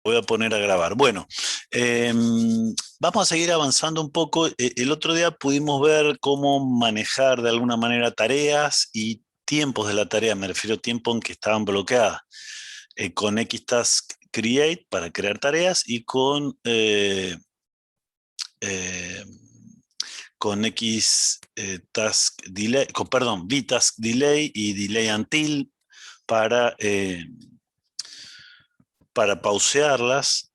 Voy a poner a grabar. Bueno, vamos a seguir avanzando un poco. El otro día pudimos ver cómo manejar de alguna manera tareas y tiempos de la tarea. Me refiero a tiempo en que estaban bloqueadas. Con Xtask Create para crear tareas y eh, con Task Delay, perdón, VTask Delay y Delay Until para, eh, para pausearlas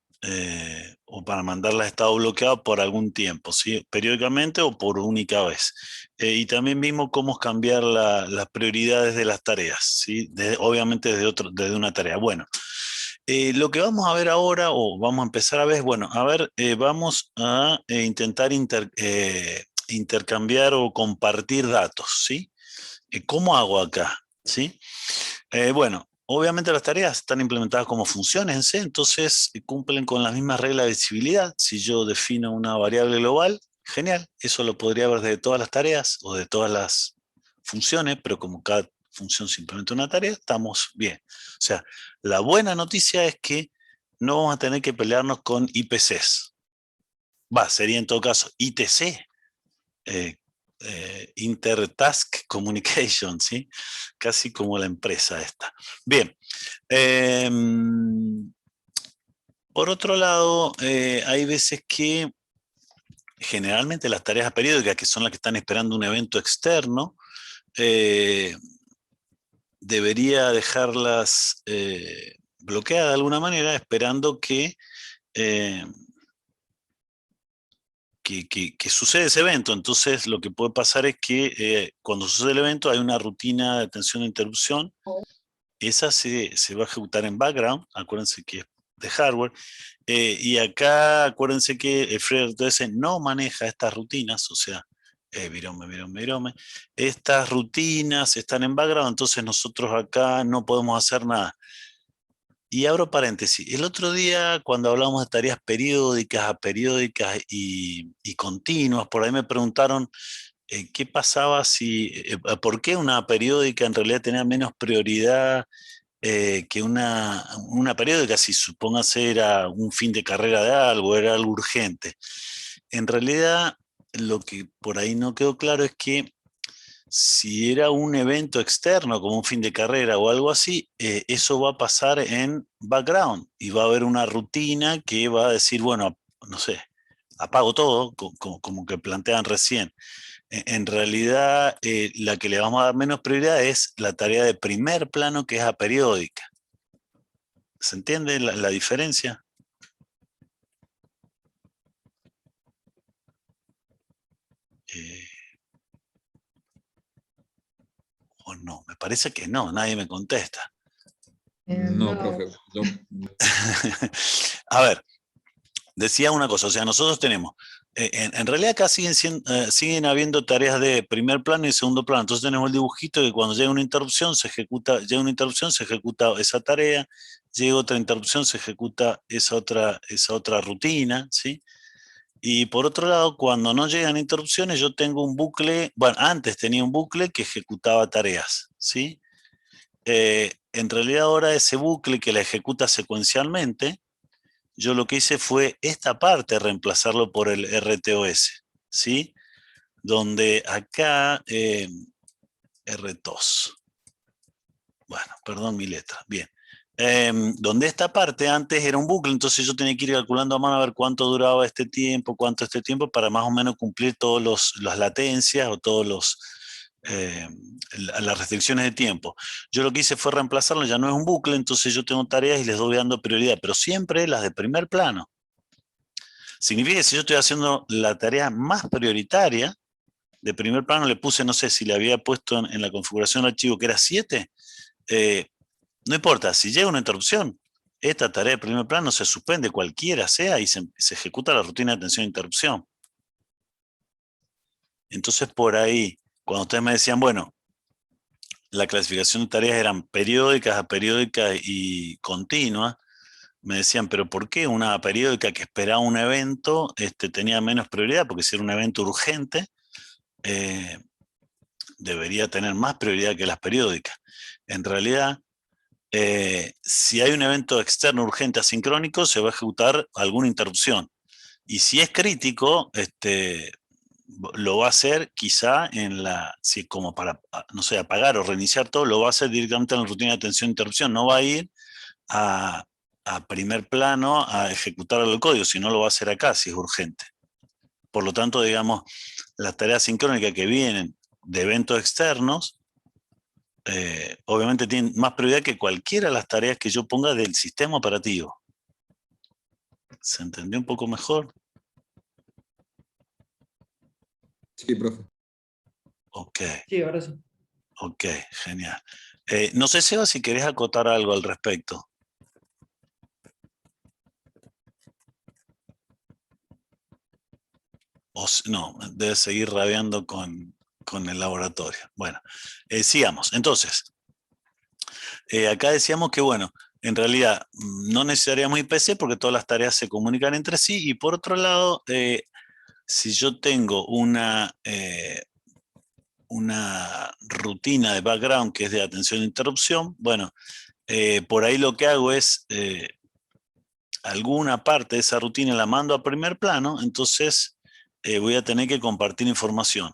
o para mandarlas a estado bloqueado por algún tiempo, ¿sí? Periódicamente o por única vez. Y también vimos cómo cambiar las prioridades de las tareas, ¿sí? Obviamente desde una tarea. Bueno, lo que vamos a ver ahora, o vamos a empezar a ver, bueno, a ver, vamos a intentar intercambiar o compartir datos, ¿sí? ¿Cómo hago acá? ¿Sí? Bueno, obviamente las tareas están implementadas como funciones en C, entonces cumplen con las mismas reglas de visibilidad. Si yo defino una variable global, genial, eso lo podría ver de todas las tareas o de todas las funciones, pero como cada función simplemente una tarea, estamos bien. O sea, la buena noticia es que no vamos a tener que pelearnos con IPCs. Sería en todo caso ITC, eh, Intertask Communication, ¿sí? Casi como la empresa esta. Bien. Eh, por otro lado, hay veces que generalmente las tareas periódicas, que son las que están esperando un evento externo, eh, debería dejarlas bloqueadas de alguna manera, esperando eh, que sucede ese evento. Entonces, lo que puede pasar es que cuando sucede el evento hay una rutina de atención de interrupción. Esa se va a ejecutar en background, acuérdense que es de hardware. Y acá acuérdense que el FreeRTOS no maneja estas rutinas, o sea, virome. Estas rutinas están en background, entonces nosotros acá no podemos hacer nada. Y abro paréntesis, el otro día cuando hablamos de tareas periódicas, aperiódicas y continuas, por ahí me preguntaron qué pasaba por qué una periódica en realidad tenía menos prioridad que una periódica, si supóngase era un fin de carrera de algo, era algo urgente. En realidad, lo que por ahí no quedó claro es que si era un evento externo, como un fin de carrera o algo así, eso va a pasar en background y va a haber una rutina que va a decir, bueno, no sé, apago todo, como que plantean recién. En realidad, la que le vamos a dar menos prioridad es la tarea de primer plano, que es aperiódica. ¿Se entiende la diferencia? Eh, o no, me parece que no, nadie me contesta. No, No. profe. A ver, decía una cosa, o sea, nosotros tenemos, en realidad acá siguen habiendo tareas de primer plano y segundo plano, entonces tenemos el dibujito que cuando llega una interrupción llega una interrupción, se ejecuta esa tarea, llega otra interrupción, se ejecuta esa otra rutina, ¿sí? Y por otro lado, cuando no llegan interrupciones, yo tengo un bucle, bueno, antes tenía un bucle que ejecutaba tareas, ¿sí? En realidad ahora ese bucle que la ejecuta secuencialmente, yo lo que hice fue esta parte reemplazarlo por el RTOS, ¿sí? Donde acá, RTOS, bueno, perdón mi letra, bien. Donde esta parte antes era un bucle, entonces yo tenía que ir calculando a mano a ver cuánto duraba este tiempo, cuánto este tiempo, para más o menos cumplir todas las latencias o eh, las restricciones de tiempo. Yo lo que hice fue reemplazarlo, ya no es un bucle, entonces yo tengo tareas y les doy dando prioridad, pero siempre las de primer plano. Significa que si yo estoy haciendo la tarea más prioritaria, de primer plano le puse, no sé si le había puesto en la configuración del archivo que era 7, no importa, si llega una interrupción, esta tarea de primer plano se suspende cualquiera sea y se ejecuta la rutina de atención e interrupción. Entonces por ahí, cuando ustedes me decían, bueno, la clasificación de tareas eran periódicas, aperiódicas y continuas, me decían, pero ¿por qué una periódica que esperaba un evento tenía menos prioridad? Porque si era un evento urgente, debería tener más prioridad que las periódicas. En realidad, si hay un evento externo urgente asincrónico, se va a ejecutar alguna interrupción. Y si es crítico, lo va a hacer quizá si como para, no sé, apagar o reiniciar todo, lo va a hacer directamente en la rutina de atención e interrupción. No va a ir a primer plano a ejecutar el código, sino lo va a hacer acá si es urgente. Por lo tanto, digamos, las tareas sincrónicas que vienen de eventos externos, obviamente tienen más prioridad que cualquiera de las tareas que yo ponga del sistema operativo. ¿Se entendió un poco mejor? Sí, profe. Ok. Sí, ahora sí. Ok, genial. No sé, Seba, si querés acotar algo al respecto. No, debes seguir rabiando con el laboratorio. Bueno, sigamos. Entonces, acá decíamos que, bueno, en realidad no necesitaríamos IPC porque todas las tareas se comunican entre sí. Y por otro lado, si yo tengo una rutina de background que es de atención e interrupción, bueno, por ahí lo que hago es alguna parte de esa rutina la mando a primer plano, entonces voy a tener que compartir información.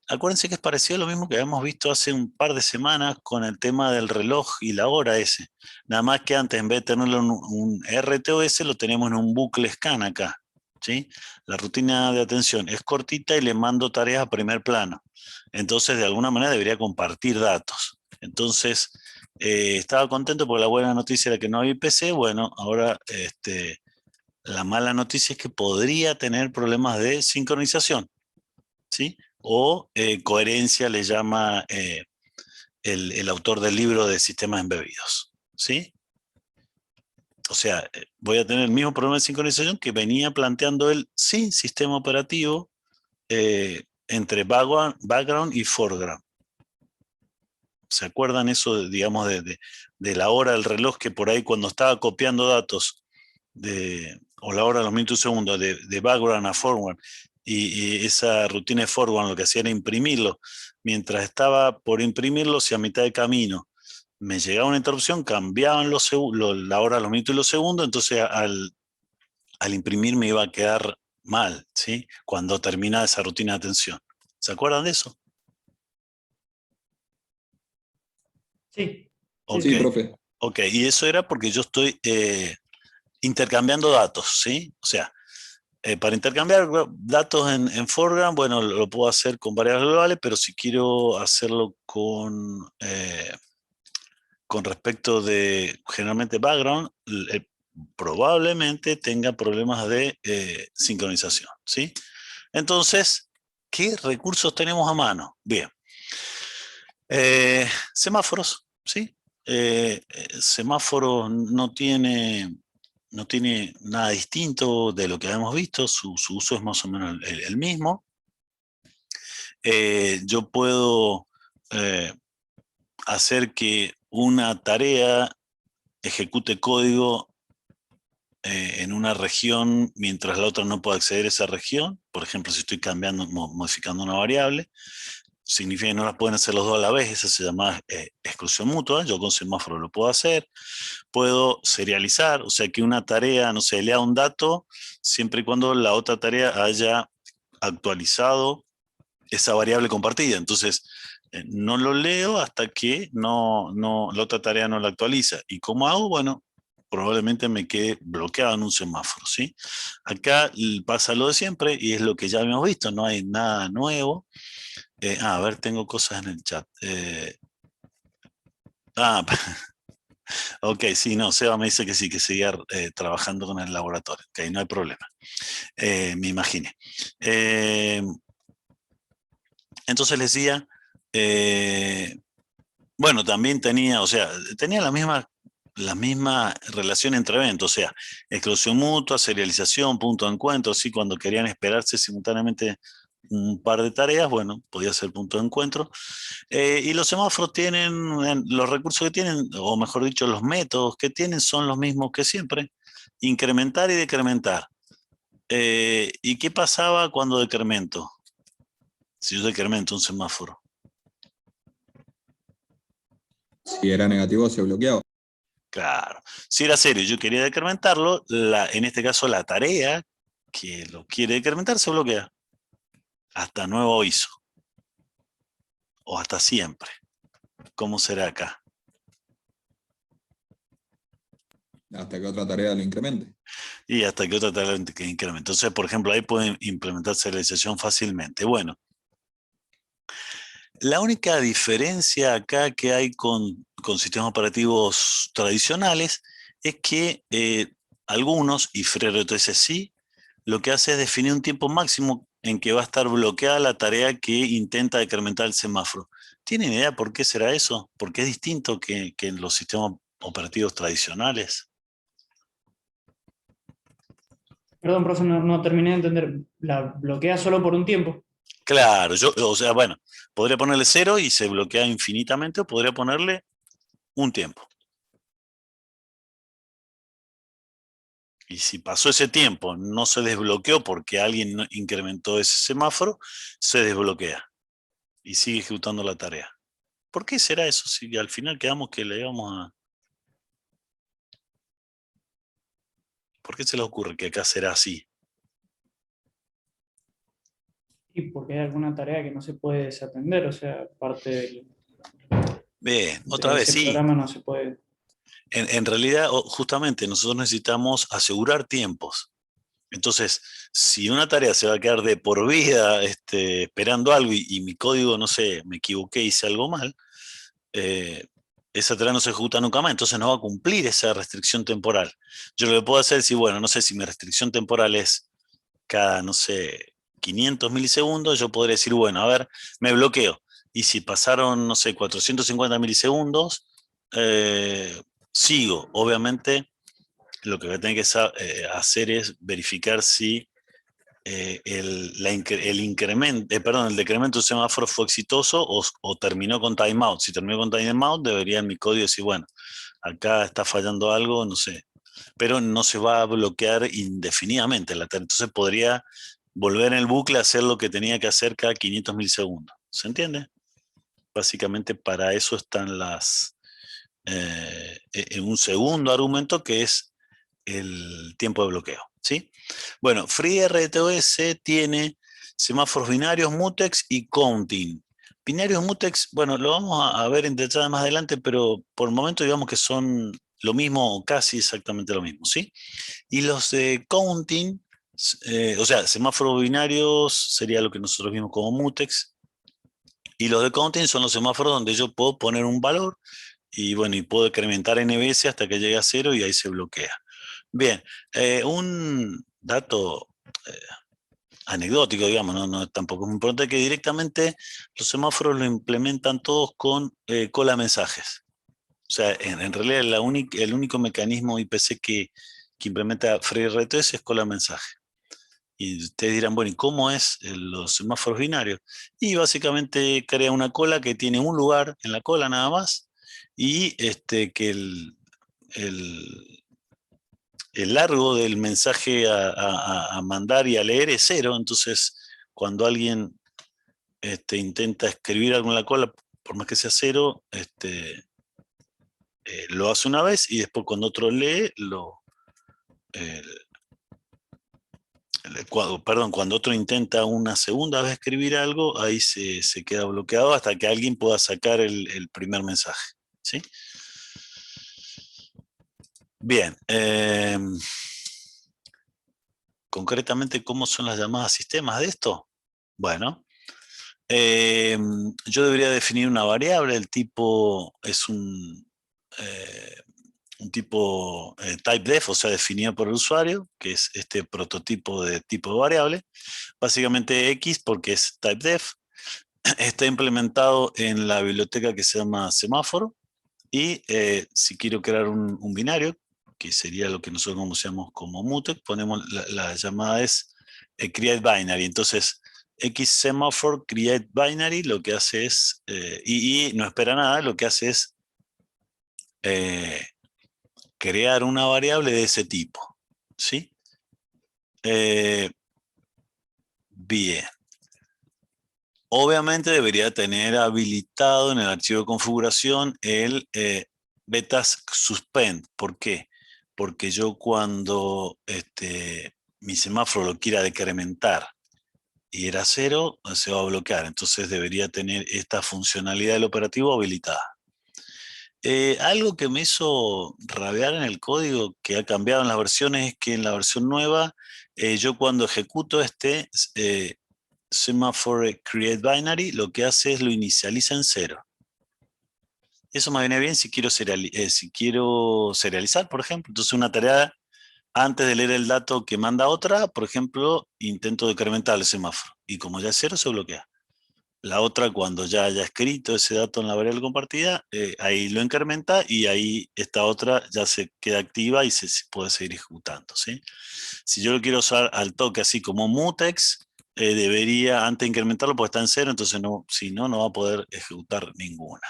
Acuérdense que es parecido a lo mismo que habíamos visto hace un par de semanas con el tema del reloj y la hora ese. Nada más que antes, en vez de tenerlo en un RTOS, lo tenemos en un bucle scan acá. ¿Sí? La rutina de atención es cortita y le mando tareas a primer plano. Entonces, de alguna manera debería compartir datos. Entonces, estaba contento porque la buena noticia era que no había IPC. Bueno, ahora la mala noticia es que podría tener problemas de sincronización, ¿sí? O coherencia le llama el autor del libro de sistemas embebidos, ¿sí? O sea, voy a tener el mismo problema de sincronización que venía planteando él sin sistema operativo entre background y foreground. ¿Se acuerdan eso, digamos, de la hora del reloj que por ahí cuando estaba copiando datos o la hora, los minutos y segundos de background a foreground y esa rutina de foreground lo que hacía era imprimirlo? Mientras estaba por imprimirlo, si a mitad de camino me llegaba una interrupción, cambiaban la hora, los minutos y los segundos, entonces al imprimir me iba a quedar mal, ¿sí? Cuando terminaba esa rutina de atención. ¿Se acuerdan de eso? Sí. Ok. Sí, profe. Ok, y eso era porque yo estoy intercambiando datos, ¿sí? O sea, para intercambiar datos en foreground, bueno, lo puedo hacer con variables globales, pero si quiero hacerlo con respecto de generalmente background, probablemente tenga problemas de sincronización, ¿sí? Entonces, ¿qué recursos tenemos a mano? Bien. Semáforos, ¿sí? Semáforo no tiene nada distinto de lo que habíamos visto, su uso es más o menos el mismo. Yo puedo hacer que una tarea ejecute código en una región mientras la otra no pueda acceder a esa región. Por ejemplo, si estoy modificando una variable, significa que no las pueden hacer los dos a la vez. Esa se llama exclusión mutua. Yo con semáforo lo puedo hacer. Puedo serializar, o sea que una tarea, no sé, lea un dato siempre y cuando la otra tarea haya actualizado esa variable compartida. Entonces, no lo leo hasta que la otra tarea no la actualiza. ¿Y cómo hago? Bueno, probablemente me quede bloqueado en un semáforo, ¿sí? Acá pasa lo de siempre y es lo que ya hemos visto, no hay nada nuevo. A ver, tengo cosas en el chat. Ok, sí, no, Seba me dice que sí, que seguía trabajando con el laboratorio. Ok, no hay problema. Me imaginé. Entonces les decía, bueno, también tenía la misma relación entre eventos, o sea, exclusión mutua, serialización, punto de encuentro, así cuando querían esperarse simultáneamente un par de tareas, bueno, podía ser punto de encuentro. Y los semáforos tienen, los recursos que tienen, o mejor dicho, los métodos que tienen son los mismos que siempre, incrementar y decrementar. ¿Y qué pasaba cuando decremento? Si yo decremento un semáforo. Si era negativo, se bloqueaba. Claro. Si era serio y yo quería decrementarlo, en este caso la tarea que lo quiere decrementar se bloquea. Hasta nuevo aviso. O hasta siempre. ¿Cómo será acá? Hasta que otra tarea lo incremente. Y hasta que otra tarea que incremente. Entonces, por ejemplo, ahí pueden implementar serialización fácilmente. Bueno, la única diferencia acá que hay con sistemas operativos tradicionales es que algunos, y FreeRTOS sí, lo que hace es definir un tiempo máximo en que va a estar bloqueada la tarea que intenta decrementar el semáforo. ¿Tienen idea por qué será eso? ¿Por qué es distinto que en los sistemas operativos tradicionales? Perdón, profe, no terminé de entender. ¿La bloquea solo por un tiempo? Claro, o sea, bueno, podría ponerle 0 y se bloquea infinitamente, o podría ponerle un tiempo. Y si pasó ese tiempo, no se desbloqueó porque alguien incrementó ese semáforo, se desbloquea y sigue ejecutando la tarea. ¿Por qué será eso si al final quedamos que le íbamos a... ¿Por qué se les ocurre que acá será así? Y porque hay alguna tarea que no se puede desatender, o sea, parte Bien, otra de vez, ese sí. programa no se puede. En realidad, justamente, nosotros necesitamos asegurar tiempos. Entonces, si una tarea se va a quedar de por vida esperando algo y mi código, no sé, me equivoqué, hice algo mal, eh, esa tarea no se ejecuta nunca más, entonces no va a cumplir esa restricción temporal. Yo lo que puedo hacer es decir, bueno, no sé si mi restricción temporal es cada, no sé, 500 milisegundos, yo podría decir, bueno, a ver, me bloqueo. Y si pasaron, no sé, 450 milisegundos, sigo. Obviamente, lo que voy a tener que hacer es verificar si el incremento, perdón, el decremento del semáforo fue exitoso o terminó con timeout. Si terminó con timeout, debería en mi código decir, bueno, acá está fallando algo, no sé, pero no se va a bloquear indefinidamente la tarea. Entonces podría volver en el bucle a hacer lo que tenía que hacer cada 500 milisegundos. ¿Se entiende? Básicamente para eso están en un segundo argumento que es el tiempo de bloqueo, ¿sí? Bueno, FreeRTOS tiene semáforos binarios, mutex y counting. Binarios mutex, bueno, lo vamos a ver en detalle más adelante, pero por el momento digamos que son lo mismo o casi exactamente lo mismo, ¿sí? Y los de counting, o sea, semáforos binarios sería lo que nosotros vimos como mutex, y los de counting son los semáforos donde yo puedo poner un valor y bueno, y puedo incrementar n veces hasta que llegue a 0 y ahí se bloquea. Bien, un dato anecdótico, digamos, tampoco es muy importante, que directamente los semáforos lo implementan todos con cola mensajes. O sea, en realidad el único mecanismo IPC que implementa FreeRTOS es cola mensaje. Y ustedes dirán, bueno, ¿y cómo es los semáforos binarios? Y básicamente crea una cola que tiene un lugar en la cola nada más y que el, el largo del mensaje a mandar y a leer es 0, entonces cuando alguien intenta escribir algo en la cola, por más que sea 0, lo hace una vez y después cuando otro lee, eh, cuando otro intenta una segunda vez escribir algo, ahí se queda bloqueado hasta que alguien pueda sacar el primer mensaje, ¿sí? Bien, concretamente, ¿cómo son las llamadas sistemas de esto? Bueno, yo debería definir una variable, el tipo es un tipo typedef, o sea, definido por el usuario, que es este prototipo de tipo de variable. Básicamente X, porque es typedef, está implementado en la biblioteca que se llama semáforo, y si quiero crear un binario, que sería lo que nosotros conocemos como mutex, ponemos la llamada es create binary. Entonces, X semaphore create binary lo que hace es, y no espera nada, lo que hace es crear una variable de ese tipo, ¿sí? Bien. Obviamente debería tener habilitado en el archivo de configuración el btask suspend. ¿Por qué? Porque yo cuando mi semáforo lo quiera decrementar y era 0, se va a bloquear. Entonces debería tener esta funcionalidad del operativo habilitada. Algo que me hizo rabiar en el código que ha cambiado en las versiones es que en la versión nueva, yo cuando ejecuto semaphore create binary, lo que hace es lo inicializa en 0. Eso me viene bien si quiero serializar, por ejemplo. Entonces una tarea, antes de leer el dato que manda otra, por ejemplo, intento decrementar el semáforo. Y como ya es 0, se bloquea. La otra, cuando ya haya escrito ese dato en la variable compartida, ahí lo incrementa y ahí esta otra ya se queda activa y se puede seguir ejecutando, ¿sí? Si yo lo quiero usar al toque así como mutex, debería, antes de incrementarlo, porque está en 0, entonces si no, no va a poder ejecutar ninguna.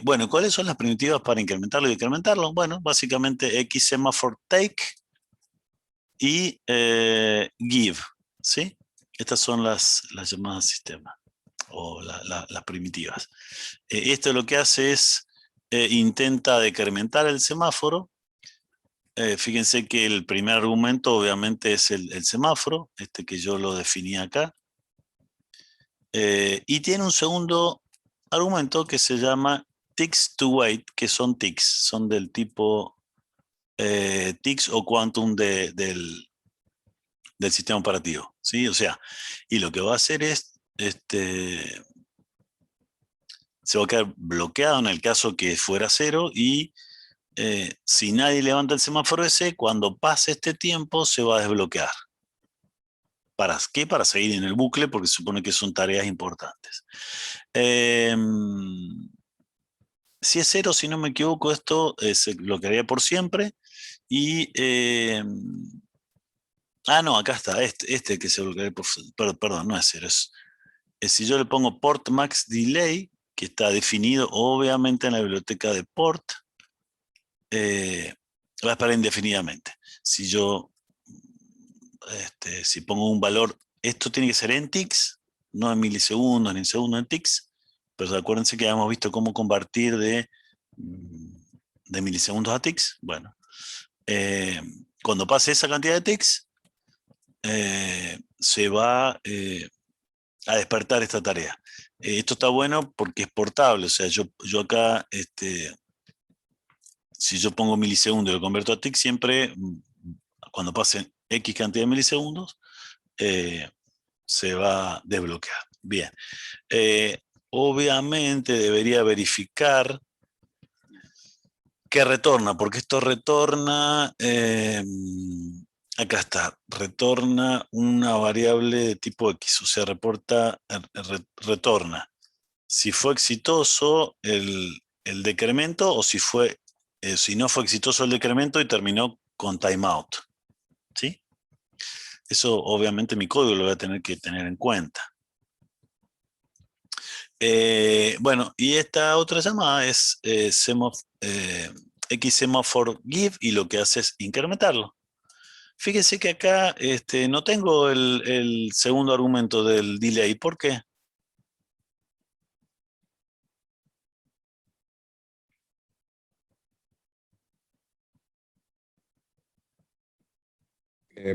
Bueno, ¿cuáles son las primitivas para incrementarlo y decrementarlo? Bueno, básicamente xSemaphore take y give, ¿sí? Estas son las llamadas sistemas o las primitivas. Esto lo que hace es intenta decrementar el semáforo. Fíjense que el primer argumento obviamente es el semáforo, que yo lo definí acá. Y tiene un segundo argumento que se llama ticks to wait, que son ticks, son del tipo ticks o quantum del sistema operativo, ¿sí? O sea, y lo que va a hacer es, se va a quedar bloqueado en el caso que fuera 0 y si nadie levanta el semáforo ese, cuando pase este tiempo se va a desbloquear. ¿Para qué? Para seguir en el bucle, porque se supone que son tareas importantes. Si es 0, si no me equivoco, esto se bloquearía por siempre. Y no, acá está, que se bloquearía perdón, no es 0. Es si yo le pongo port max delay, que está definido obviamente en la biblioteca de port, va a esperar indefinidamente. Si yo si pongo un valor, esto tiene que ser en ticks, no en milisegundos ni en segundos, en ticks, pero acuérdense que habíamos visto cómo convertir de milisegundos a ticks. Bueno, cuando pase esa cantidad de ticks, se va a despertar esta tarea. Esto está bueno porque es portable, o sea, yo acá, si yo pongo milisegundos y lo convierto a ticks, siempre, cuando pasen X cantidad de milisegundos, se va a desbloquear. Bien. Obviamente debería verificar qué retorna, porque esto retorna, acá está, retorna una variable de tipo X, o sea, retorna si fue exitoso el decremento o si no fue exitoso el decremento y terminó con timeout, ¿sí? Eso obviamente mi código lo voy a tener que tener en cuenta. Bueno, y esta otra llamada es xSemaphore give y lo que hace es incrementarlo. Fíjese que acá no tengo el segundo argumento del delay. ¿Por qué?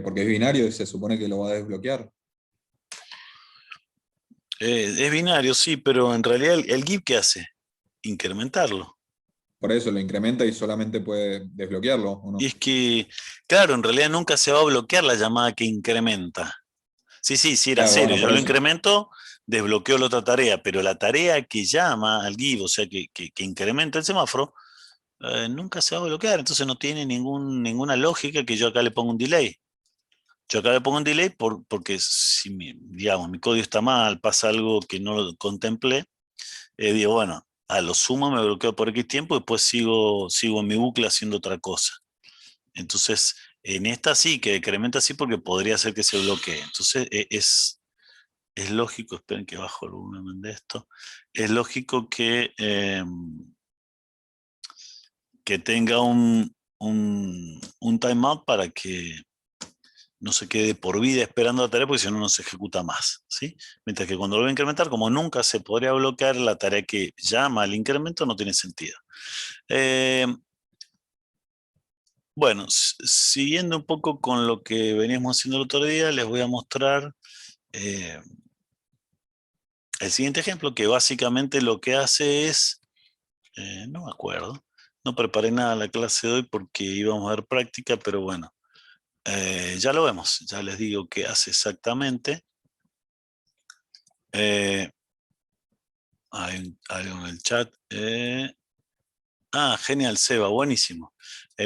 Porque es binario y se supone que lo va a desbloquear. Es binario, sí, pero en realidad el give, ¿qué hace? Incrementarlo. Por eso lo incrementa y solamente puede desbloquearlo, ¿o no? Y es que, claro, en realidad nunca se va a bloquear la llamada que incrementa. Sí, era Claro, 0, bueno, yo por lo eso. incremento, desbloqueo la otra tarea, pero la tarea que llama al give, o sea, que incrementa el semáforo, nunca se va a bloquear, entonces no tiene ninguna lógica que yo acá le ponga un delay. Yo acá le pongo un delay porque si digamos, mi código está mal, pasa algo que no lo contemplé, digo, bueno, a lo sumo me bloqueo por X tiempo y después sigo en mi bucle haciendo otra cosa. Entonces, en esta sí, que decrementa así porque podría ser que se bloquee. Entonces, es lógico, esperen que bajo el volumen de esto, es lógico que tenga un timeout para que no se quede por vida esperando la tarea, porque si no, no se ejecuta más, ¿sí? Mientras que cuando lo voy a incrementar, como nunca se podría bloquear, la tarea que llama al incremento no tiene sentido. Bueno, siguiendo un poco con lo que veníamos haciendo el otro día, les voy a mostrar el siguiente ejemplo, que básicamente lo que hace es, no me acuerdo, no preparé nada la clase de hoy porque íbamos a ver práctica, pero bueno, ya lo vemos, ya les digo qué hace exactamente. Hay algo en el chat. Genial, Seba, buenísimo.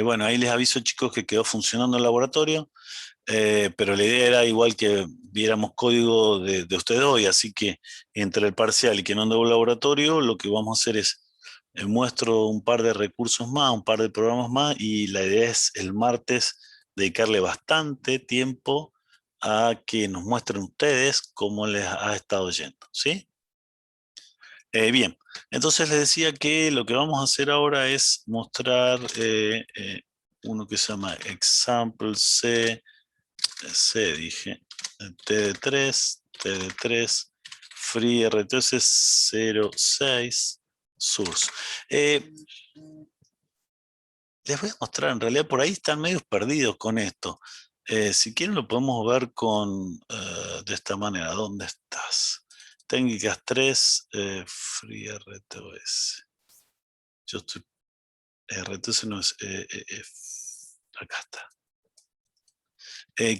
Bueno, ahí les aviso, chicos, que quedó funcionando el laboratorio, pero la idea era igual que viéramos código de ustedes hoy, así que entre el parcial y que no ande el laboratorio, lo que vamos a hacer es, muestro un par de recursos más, un par de programas más, y la idea es el martes dedicarle bastante tiempo a que nos muestren ustedes cómo les ha estado yendo, ¿sí? Bien, entonces les decía que lo que vamos a hacer ahora es mostrar uno que se llama example dije, TD3, FreeRTOS 06, source. Les voy a mostrar, en realidad por ahí están medio perdidos con esto. Si quieren lo podemos ver de esta manera. ¿Dónde estás? Técnicas 3, FreeRTOS. Yo estoy... RTOS no es... acá está.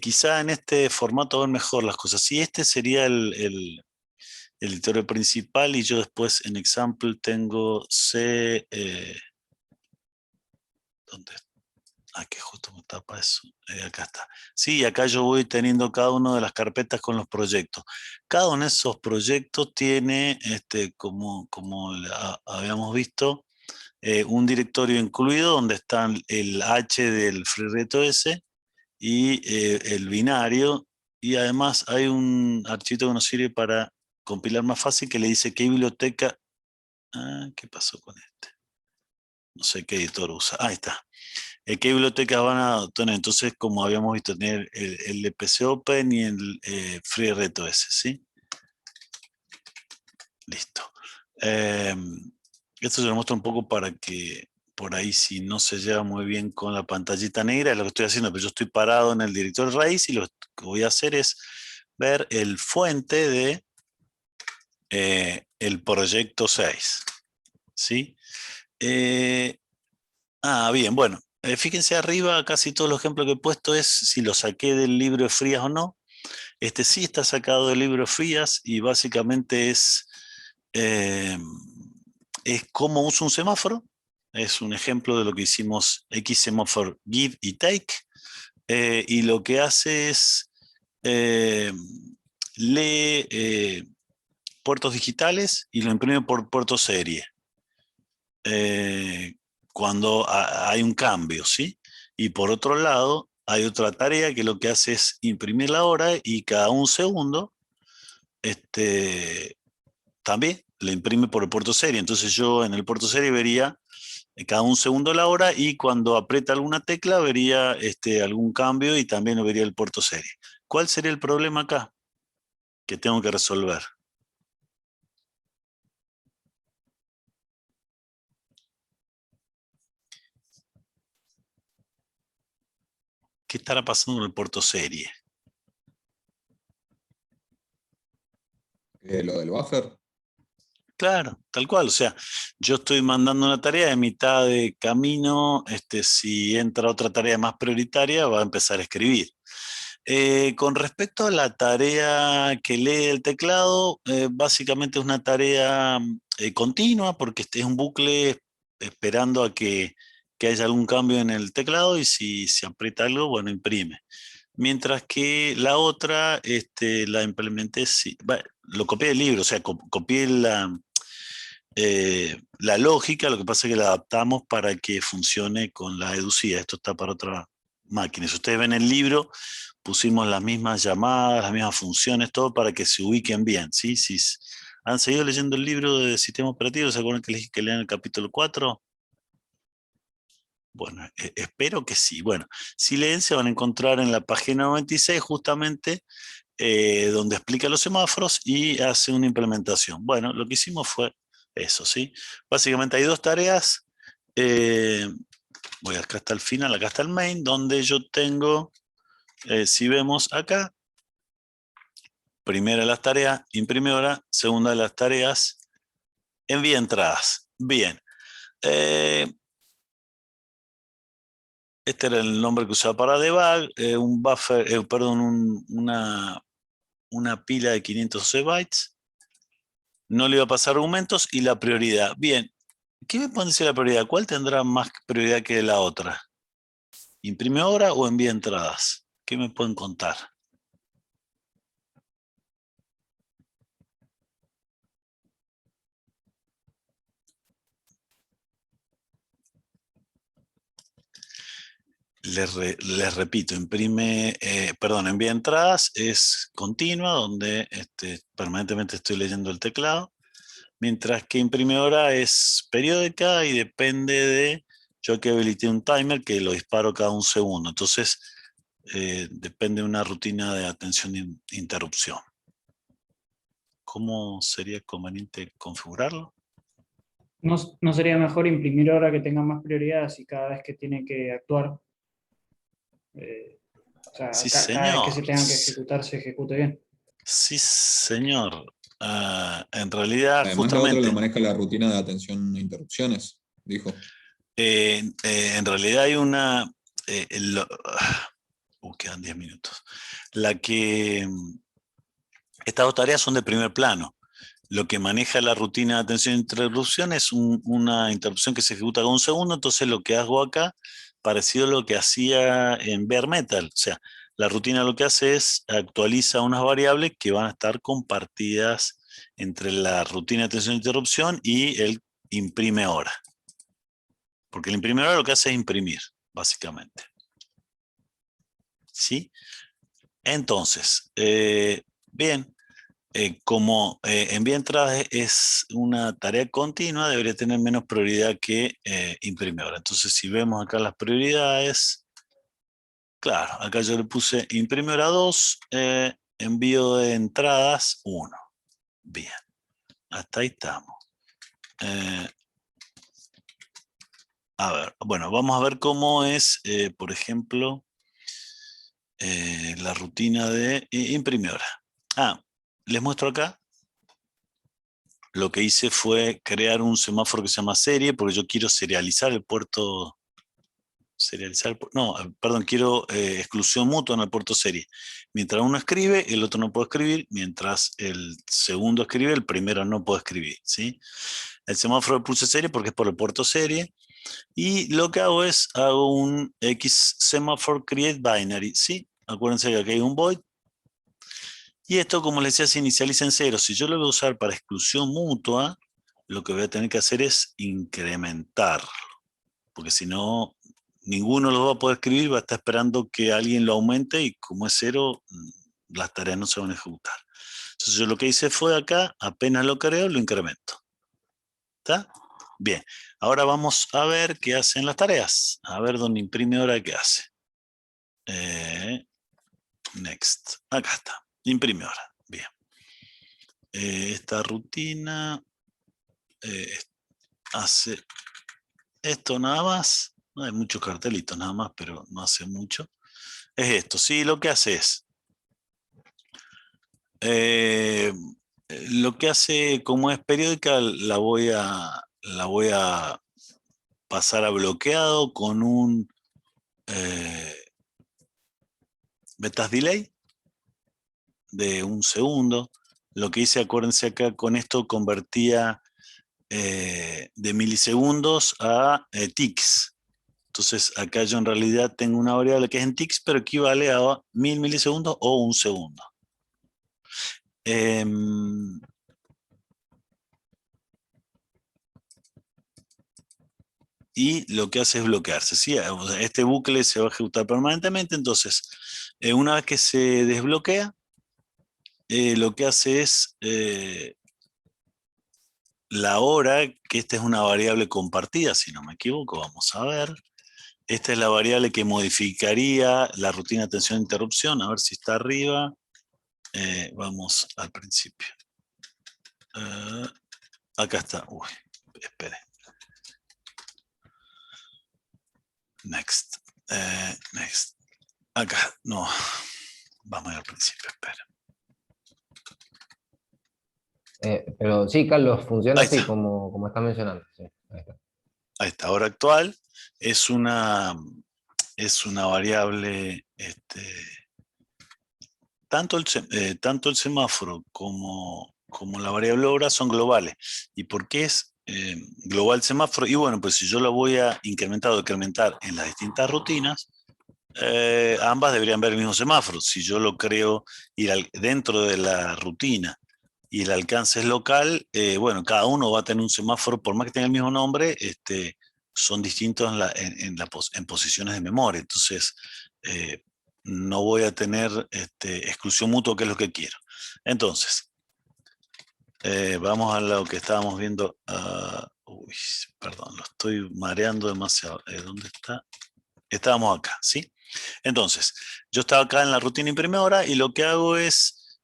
Quizá en este formato ven mejor las cosas. Sí, este sería el editorio principal y yo después en example tengo C... ¿dónde está? Que justo me tapa eso. Acá está. Sí, acá yo voy teniendo cada una de las carpetas con los proyectos. Cada uno de esos proyectos tiene, como habíamos visto, un directorio incluido donde están el H del FreeRTOS y el binario. Y además hay un archivo que nos sirve para compilar más fácil que le dice qué biblioteca... ¿qué pasó con este? No sé qué editor usa. Ahí está. ¿Qué bibliotecas van a tener? Entonces, como habíamos visto, tener el LPC Open y el FreeRTOS, ¿sí? Listo. Esto se lo muestro un poco para que por ahí, si no se lleva muy bien con la pantallita negra, es lo que estoy haciendo, pero yo estoy parado en el directorio raíz y lo que voy a hacer es ver el fuente de el proyecto 6, ¿sí? Bien, bueno. Fíjense arriba, casi todos los ejemplos que he puesto es si lo saqué del libro de Frías o no. Este sí está sacado del libro de Frías y básicamente es cómo uso un semáforo. Es un ejemplo de lo que hicimos X semáforo give y take. Y lo que hace es lee puertos digitales y lo imprime por puerto serie. Cuando hay un cambio, ¿sí? Y por otro lado, hay otra tarea que lo que hace es imprimir la hora y cada un segundo también le imprime por el puerto serie. Entonces yo en el puerto serie vería cada un segundo la hora y cuando aprieta alguna tecla vería algún cambio y también lo vería el puerto serie. ¿Cuál sería el problema acá que tengo que resolver? ¿Qué estará pasando en el puerto serie? Lo del buffer. Claro, tal cual. O sea, yo estoy mandando una tarea de mitad de camino. Si entra otra tarea más prioritaria, va a empezar a escribir. Con respecto a la tarea que lee el teclado, básicamente es una tarea continua porque este es un bucle esperando a que haya algún cambio en el teclado y si se aprieta algo, bueno, imprime. Mientras que la otra la implementé, lo copié del libro, o sea, copié la lógica, lo que pasa es que la adaptamos para que funcione con la educía. Esto está para otra máquina. Si ustedes ven el libro, pusimos las mismas llamadas, las mismas funciones, todo para que se ubiquen bien, ¿sí? Si han seguido leyendo el libro de sistema operativo, ¿se acuerdan que les dije que lean el capítulo 4? Bueno, espero que sí. Bueno, si leen se van a encontrar en la página 96 justamente donde explica los semáforos y hace una implementación. Bueno, lo que hicimos fue eso, ¿sí? Básicamente hay dos tareas. Voy acá hasta el final, acá está el main, donde yo tengo, si vemos acá, primera de las tareas, imprime hora, segunda de las tareas, envía entradas. Bien. Este era el nombre que usaba para debug, un buffer, perdón, una pila de 512 bytes. No le iba a pasar argumentos y la prioridad. Bien, ¿qué me pueden decir la prioridad? ¿Cuál tendrá más prioridad que la otra? ¿Imprime hora o envía entradas? ¿Qué me pueden contar? Les repito, envía entradas es continua, donde permanentemente estoy leyendo el teclado, mientras que imprime hora es periódica y depende de, yo aquí habilité un timer que lo disparo cada un segundo, entonces depende de una rutina de atención de interrupción. ¿Cómo sería conveniente configurarlo? ¿No sería mejor imprimir hora que tenga más prioridad así cada vez que tiene que actuar? O sea, Sí, cada vez que señor. se tenga que ejecutar, se ejecute bien. Sí, señor. En realidad, Además, la otra justamente, lo maneja la rutina de atención a interrupciones, dijo. en realidad hay una... quedan 10 minutos. Estas dos tareas son de primer plano. Lo que maneja la rutina de atención a interrupción es una interrupción que se ejecuta con un segundo, entonces lo que hago acá, parecido a lo que hacía en Bare Metal, o sea, la rutina lo que hace es actualiza unas variables que van a estar compartidas entre la rutina de atención a interrupción y el imprime hora. Porque el imprime hora lo que hace es imprimir, básicamente. ¿Sí? Entonces, bien. Como envía entradas es una tarea continua, debería tener menos prioridad que imprime hora. Entonces, si vemos acá las prioridades, claro, acá yo le puse imprime hora 2, envío de entradas 1. Bien, hasta ahí estamos. A ver, bueno, vamos a ver cómo es, por ejemplo, la rutina de imprime hora. Les muestro acá. Lo que hice fue crear un semáforo que se llama serie, porque yo quiero serializar el puerto, quiero exclusión mutua en el puerto serie. Mientras uno escribe, el otro no puede escribir, mientras el segundo escribe, el primero no puede escribir, ¿sí? El semáforo le puse serie porque es por el puerto serie, y lo que hago es, hago un X semaphore create binary, ¿sí? Acuérdense que aquí hay un void. Y esto, como les decía, se inicializa en 0. Si yo lo voy a usar para exclusión mutua, lo que voy a tener que hacer es incrementarlo. Porque si no, ninguno lo va a poder escribir, va a estar esperando que alguien lo aumente y como es 0, las tareas no se van a ejecutar. Entonces yo lo que hice fue acá, apenas lo creo, lo incremento. ¿Está? Bien. Ahora vamos a ver qué hacen las tareas. A ver dónde imprime hora qué hace. Next. Acá está. Imprime hora. Bien. Esta rutina hace esto nada más. No hay muchos cartelitos nada más, pero no hace mucho. Es esto, sí, lo que hace es. Lo que hace, como es periódica, la voy a pasar a bloqueado con un betas delay de 1 segundo. Lo que hice, acuérdense acá, con esto convertía de milisegundos a tics. Entonces acá yo en realidad tengo una variable que es en tics, pero equivale a 1000 milisegundos o 1 segundo. Y lo que hace es bloquearse, ¿sí? O sea, este bucle se va a ejecutar permanentemente, entonces una vez que se desbloquea, lo que hace es la hora, que esta es una variable compartida, si no me equivoco, vamos a ver. Esta es la variable que modificaría la rutina de atención e interrupción. A ver si está arriba. Vamos al principio. Acá está. Uy, espere. Next. Next. Acá, no. Vamos al principio, espera. Pero sí, Carlos, funciona Ahí así está. como estás mencionando. Sí, ahí está. Ahí está. Hora actual es una variable, tanto el semáforo como la variable hora son globales. ¿Y por qué es global semáforo? Y bueno, pues si yo la voy a incrementar o decrementar en las distintas rutinas, ambas deberían ver el mismo semáforo. Si yo lo creo dentro de la rutina y el alcance es local, bueno, cada uno va a tener un semáforo, por más que tenga el mismo nombre, son distintos en posiciones de memoria. Entonces, no voy a tener exclusión mutua, que es lo que quiero. Entonces, vamos a lo que estábamos viendo. Uy, perdón, lo estoy mareando demasiado. ¿Dónde está? Estábamos acá, ¿sí? Entonces, yo estaba acá en la rutina imprimidora y lo que hago es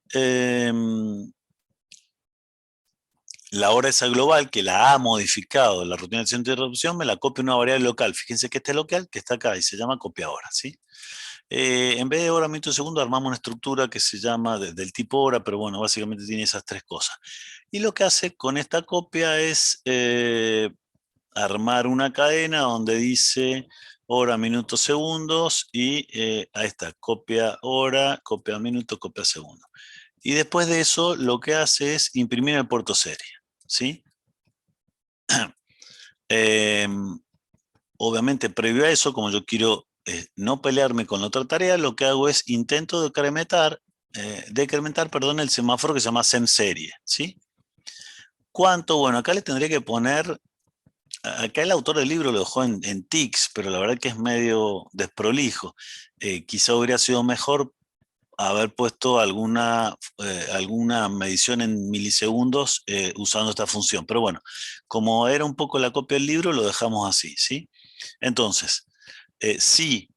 la hora esa global que la ha modificado la rutina de interrupción, me la copio en una variable local. Fíjense que este local que está acá y se llama copia hora, ¿sí? En vez de hora, minuto, segundo, armamos una estructura que se llama del tipo hora, pero bueno, básicamente tiene esas tres cosas. Y lo que hace con esta copia es armar una cadena donde dice hora, minuto, segundos y ahí está, copia hora, copia minuto, copia segundo. Y después de eso lo que hace es imprimir el puerto serie, ¿sí? Obviamente previo a eso, como yo quiero no pelearme con la otra tarea, lo que hago es intento decrementar el semáforo que se llama SEM-serie, ¿sí? ¿Cuánto? Bueno, acá le tendría que poner. Acá el autor del libro lo dejó en tics, pero la verdad que es medio desprolijo. Quizá hubiera sido mejor haber puesto alguna medición en milisegundos usando esta función. Pero bueno, como era un poco la copia del libro, lo dejamos así, ¿sí? Entonces, si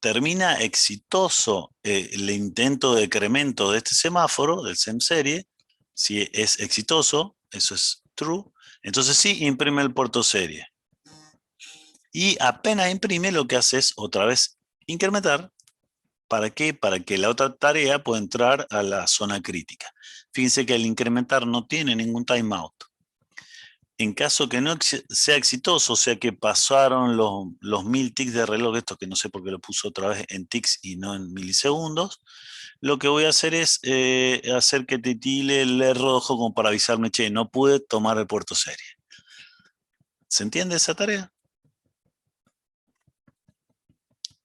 termina exitoso el intento de decremento de este semáforo, del SEM-serie, si es exitoso, eso es true, entonces sí imprime el puerto serie. Y apenas imprime, lo que hace es otra vez incrementar. ¿Para qué? Para que la otra tarea pueda entrar a la zona crítica. Fíjense que el incrementar no tiene ningún timeout. En caso que no sea exitoso, o sea que pasaron los 1000 tics de reloj, esto que no sé por qué lo puso otra vez en tics y no en milisegundos, lo que voy a hacer es hacer que titile el LED rojo como para avisarme, che, no pude tomar el puerto serie. ¿Se entiende esa tarea?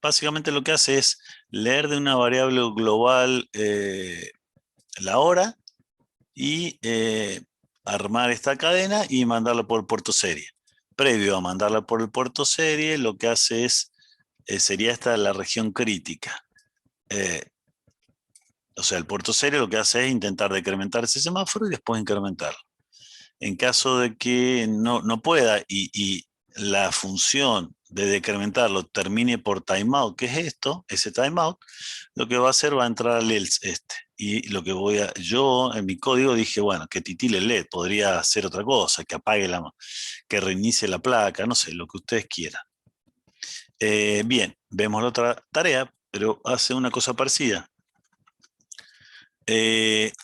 Básicamente lo que hace es leer de una variable global la hora y armar esta cadena y mandarla por el puerto serie. Previo a mandarla por el puerto serie, lo que hace es, sería esta la región crítica. O sea, el puerto serie lo que hace es intentar decrementar ese semáforo y después incrementarlo. En caso de que no pueda y la función de decrementarlo termine por timeout, que es esto, ese timeout, lo que va a hacer va a entrar al else este. Y lo que yo en mi código dije, bueno, que titile el LED, podría hacer otra cosa, que apague que reinicie la placa, no sé, lo que ustedes quieran. Bien, vemos la otra tarea, pero hace una cosa parecida.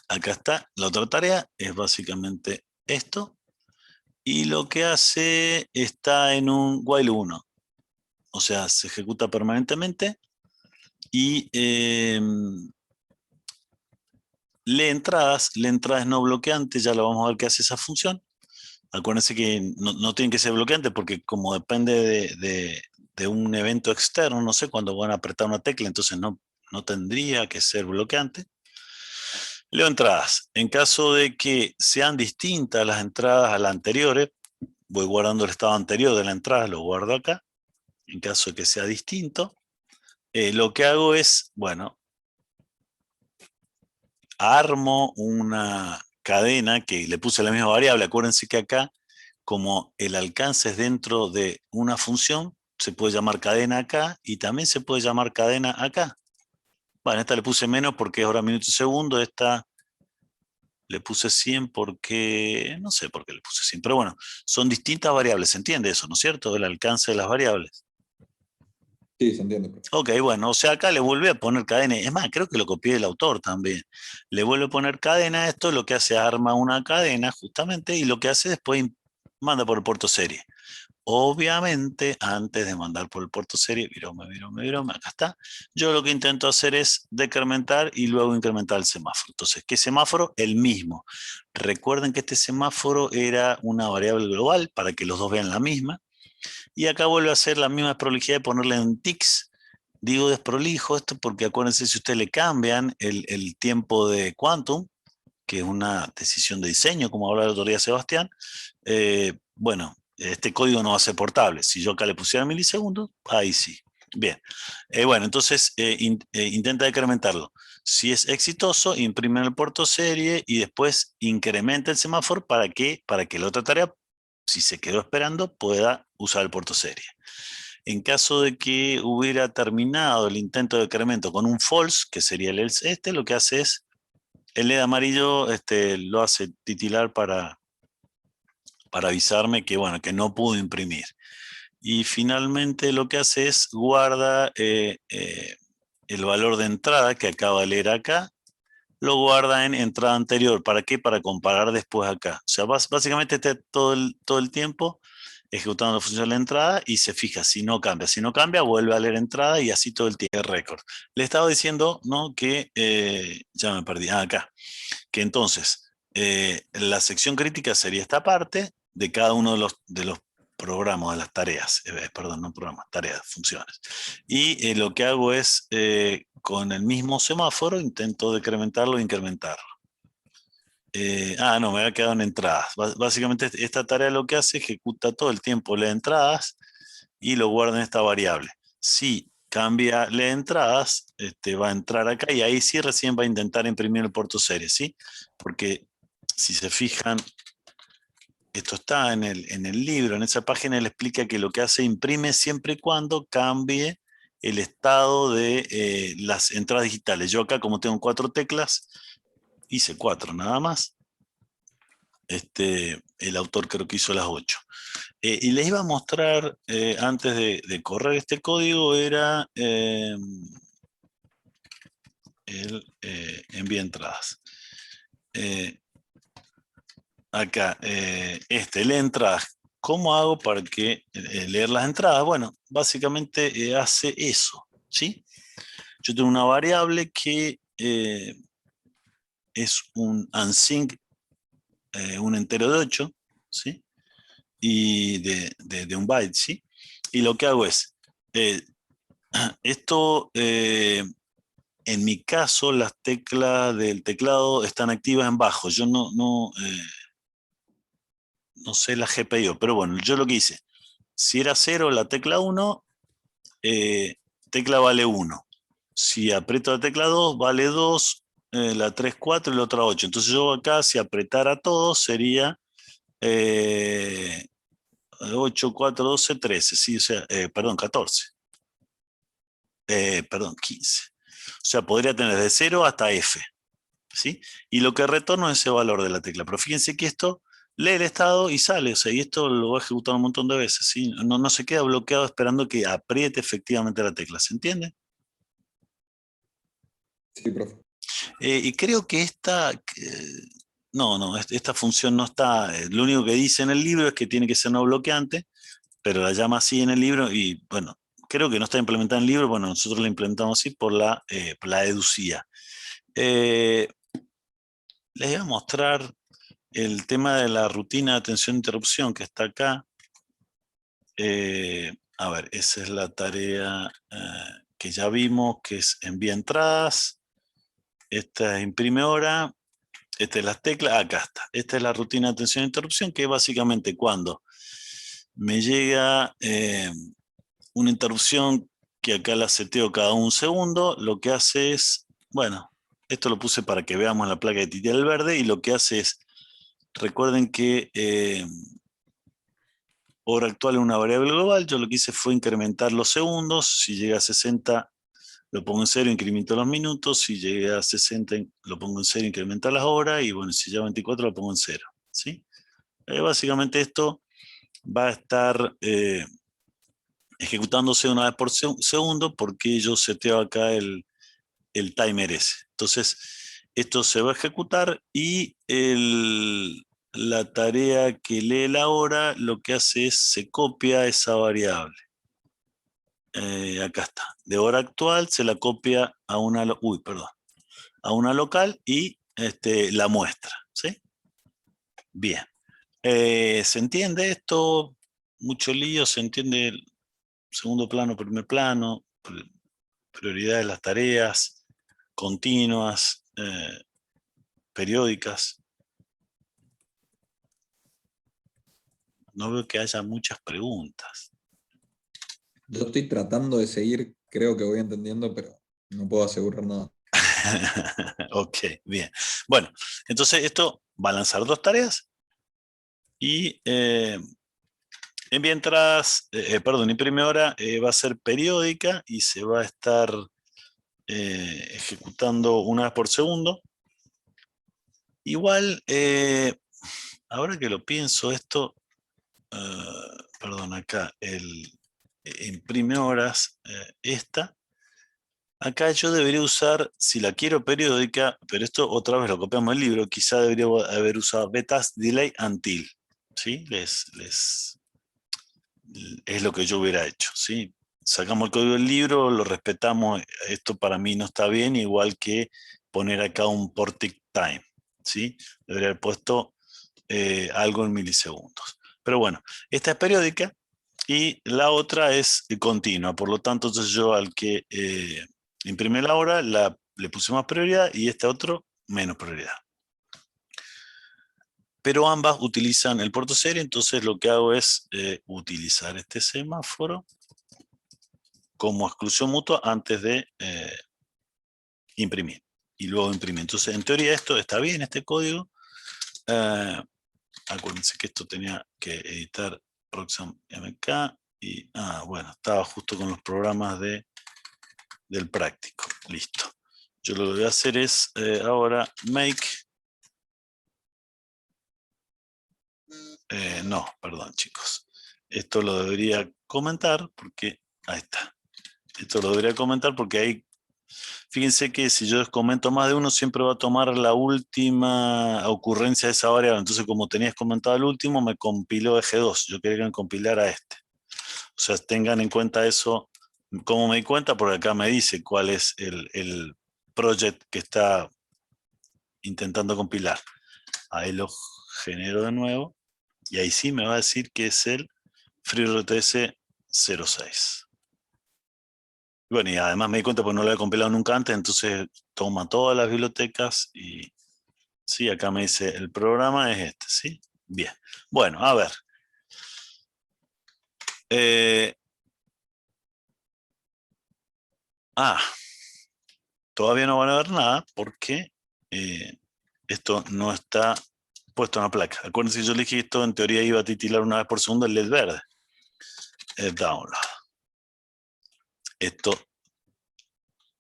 Acá está, la otra tarea es básicamente esto. Y lo que hace está en un while 1. O sea, se ejecuta permanentemente y lee entradas no bloqueante, ya lo vamos a ver qué hace esa función. Acuérdense que no tienen que ser bloqueantes porque como depende de un evento externo, no sé, cuando van a apretar una tecla, entonces no tendría que ser bloqueante. Leo entradas. En caso de que sean distintas las entradas a las anteriores, voy guardando el estado anterior de la entrada, lo guardo acá. En caso de que sea distinto, lo que hago es, bueno, armo una cadena que le puse la misma variable. Acuérdense que acá, como el alcance es dentro de una función, se puede llamar cadena acá y también se puede llamar cadena acá. Bueno, esta le puse menos porque es hora, minuto y segundo. Esta le puse 100 porque, no sé por qué le puse 100, pero bueno, son distintas variables, ¿se entiende eso, no es cierto? El alcance de las variables. Sí, se entiende, profe. Ok, bueno, o sea, acá le vuelve a poner cadena. Es más, creo que lo copié del autor también. Le vuelve a poner cadena a esto, lo que hace arma una cadena justamente, y lo que hace después manda por el puerto serie. Obviamente, antes de mandar por el puerto serie, virome, acá está. Yo lo que intento hacer es decrementar y luego incrementar el semáforo. Entonces, ¿qué semáforo? El mismo. Recuerden que este semáforo era una variable global para que los dos vean la misma. Y acá vuelve a hacer la misma prolijidad de ponerle en tics. Digo desprolijo esto porque acuérdense, si ustedes le cambian el tiempo de quantum, que es una decisión de diseño, como hablaba el otro día Sebastián, bueno, este código no va a ser portable. Si yo acá le pusiera milisegundos, ahí sí. Bien. Bueno, entonces intenta decrementarlo. Si es exitoso, imprime en el puerto serie y después incrementa el semáforo para que la otra tarea, si se quedó esperando, pueda usar el puerto serie. En caso de que hubiera terminado el intento de decremento con un false, que sería el else lo que hace es, el LED amarillo lo hace titilar para avisarme que, bueno, que no pudo imprimir. Y finalmente lo que hace es guarda el valor de entrada que acaba de leer acá, lo guarda en entrada anterior. ¿Para qué? Para comparar después acá. O sea, básicamente está todo el tiempo ejecutando la función de la entrada y se fija si no cambia. Si no cambia, vuelve a leer entrada y así todo el tiempo. Récord. Le estaba diciendo, ¿no? Que ya me perdí. Acá. Que entonces la sección crítica sería esta parte de cada uno de los programas, de las tareas, perdón, no programas, tareas, funciones. Y lo que hago es, con el mismo semáforo, intento decrementarlo e incrementarlo. No, me había quedado en entradas. Básicamente esta tarea lo que hace es ejecuta todo el tiempo lee entradas y lo guarda en esta variable. Si cambia lee entradas, va a entrar acá y ahí sí recién va a intentar imprimir el puerto serie, ¿sí? Porque si se fijan, esto está en el libro, en esa página le explica que lo que hace imprime siempre y cuando cambie el estado de las entradas digitales. Yo acá, como tengo 4 teclas, hice 4 nada más. El autor creo que hizo las 8. Y les iba a mostrar, antes de correr este código, era el envía entradas. Acá, lee entradas. ¿Cómo hago para que leer las entradas? Bueno, básicamente hace eso, ¿sí? Yo tengo una variable que es un unsync, un entero de 8, ¿sí? Y de un byte, ¿sí? Y lo que hago es, esto, en mi caso, las teclas del teclado están activas en bajo. Yo no sé la GPIO, pero bueno, yo lo que hice, si era 0 la tecla 1, tecla vale 1. Si aprieto la tecla 2, vale 2, la 3, 4 y la otra 8. Entonces yo acá, si apretara todo, sería 8, 4, 12, 13. ¿Sí? O sea, perdón, 14. Perdón, 15. O sea, podría tener de 0 hasta F. ¿Sí? Y lo que retorno es ese valor de la tecla. Pero fíjense que esto lee el estado y sale. O sea, y esto lo va a ejecutar un montón de veces. ¿Sí? No se queda bloqueado esperando que apriete efectivamente la tecla. ¿Se entiende? Sí, profe. Y creo que esta función no está. Lo único que dice en el libro es que tiene que ser no bloqueante, pero la llama así en el libro y bueno, creo que no está implementada en el libro. Bueno, nosotros la implementamos así por la deducía. Les voy a mostrar el tema de la rutina de atención e interrupción que está acá. A ver, esa es la tarea que ya vimos, que es envía entradas. Esta es imprime hora. Esta es las teclas. Acá está. Esta es la rutina de atención e interrupción, que es básicamente cuando me llega una interrupción que acá la seteo cada 1 segundo. Lo que hace es, bueno, esto lo puse para que veamos la placa de titial verde, y lo que hace es, recuerden que hora actual es una variable global, yo lo que hice fue incrementar los segundos, si llega a 60 lo pongo en 0, incremento los minutos, si llega a 60 lo pongo en 0, incremento las horas, y bueno, si llega a 24 lo pongo en 0, ¿sí? Básicamente esto va a estar ejecutándose una vez por segundo, porque yo seteo acá el timer ese. Entonces, esto se va a ejecutar y la tarea que lee la hora lo que hace es se copia esa variable. Acá está. De hora actual se la copia a una, a una local y la muestra, ¿sí? Bien. ¿Se entiende esto? Mucho lío, se entiende el segundo plano, primer plano, prioridad de las tareas, continuas, periódicas. No veo que haya muchas preguntas. Yo estoy tratando de seguir, creo que voy entendiendo, pero no puedo asegurar nada. Ok, bien. Bueno, entonces esto va a lanzar dos tareas y mientras, perdón, imprime hora va a ser periódica y se va a estar ejecutando una vez por segundo. Igual, ahora que lo pienso, esto, perdón, acá, imprime horas, esta. Acá yo debería usar, si la quiero periódica, pero esto otra vez lo copiamos del libro, quizá debería haber usado betas delay until, ¿sí? Es lo que yo hubiera hecho, ¿sí? Sacamos el código del libro, lo respetamos, esto para mí no está bien, igual que poner acá un portic time, ¿sí? Debería haber puesto algo en milisegundos. Pero bueno, esta es periódica y la otra es continua, por lo tanto entonces yo al que imprime la hora le puse más prioridad y este otro menos prioridad. Pero ambas utilizan el puerto serie, entonces lo que hago es utilizar este semáforo como exclusión mutua antes de imprimir. Y luego imprimir. Entonces, en teoría esto está bien, este código. Acuérdense que esto tenía que editar Proxam MK. Y, bueno, estaba justo con los programas del práctico. Listo. Yo lo que voy a hacer es ahora make. No, perdón, chicos. Esto lo debería comentar porque... Ahí está. Esto lo debería comentar porque ahí... Fíjense que si yo comento más de uno, siempre va a tomar la última ocurrencia de esa variable. Entonces, como tenías comentado el último, me compiló eje 2. Yo quería que me compilara este. O sea, tengan en cuenta eso. ¿Cómo me di cuenta? Porque acá me dice cuál es el project que está intentando compilar. Ahí lo genero de nuevo. Y ahí sí me va a decir que es el FreeRTS 06. Bueno, y además me di cuenta porque no lo había compilado nunca antes, entonces toma todas las bibliotecas y sí, acá me dice el programa es este, ¿sí? Bien. Bueno, a ver. Todavía no van a ver nada porque esto no está puesto en la placa. Acuérdense que yo le dije que esto en teoría iba a titilar una vez por segundo el LED verde. Download. Esto,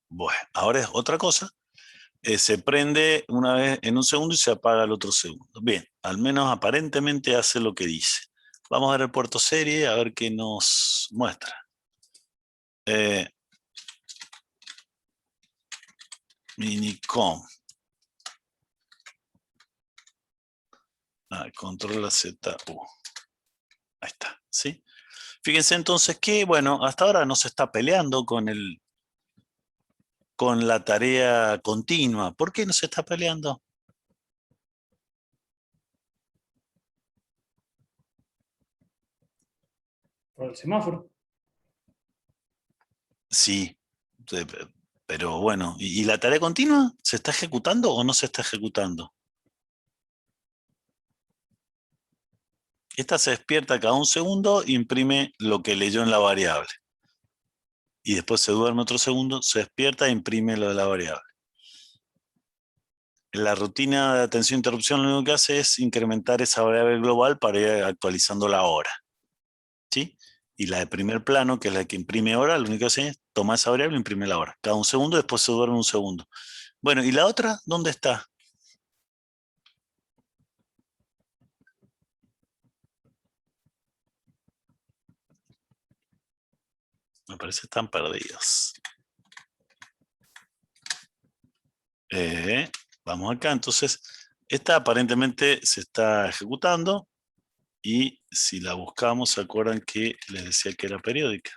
bueno, ahora es otra cosa. Se prende una vez en un segundo y se apaga el otro segundo. Bien, al menos aparentemente hace lo que dice. Vamos a ver el puerto serie, a ver qué nos muestra. Minicom. Controla Z. Ahí está, ¿sí? Fíjense entonces que, bueno, hasta ahora no se está peleando con la tarea continua. ¿Por qué no se está peleando? Por el semáforo. Sí, pero bueno, ¿y la tarea continua? ¿Se está ejecutando o no se está ejecutando? Esta se despierta cada un segundo e imprime lo que leyó en la variable. Y después se duerme otro segundo, se despierta e imprime lo de la variable. La rutina de atención e interrupción lo único que hace es incrementar esa variable global para ir actualizando la hora. ¿sí? Y la de primer plano, que es la que imprime hora, lo único que hace es tomar esa variable e imprime la hora. Cada un segundo, después se duerme un segundo. Bueno, ¿y la otra dónde está? Me parece que están perdidos. Vamos acá, entonces, esta aparentemente se está ejecutando y si la buscamos, ¿se acuerdan que les decía que era periódica?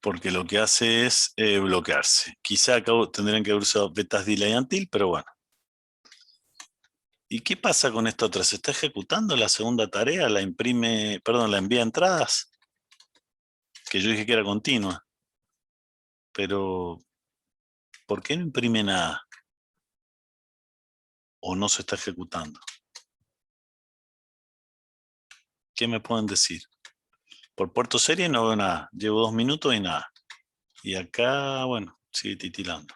Porque lo que hace es bloquearse. Quizá acá tendrían que haber usado betas delay until, pero bueno. ¿Y qué pasa con esta otra? ¿Se está ejecutando la segunda tarea? ¿La imprime, perdón, la envía a entradas? Que yo dije que era continua. Pero, ¿por qué no imprime nada? ¿O no se está ejecutando? ¿Qué me pueden decir? Por puerto serie no veo nada. Llevo 2 minutos y nada. Y acá, bueno, sigue titilando.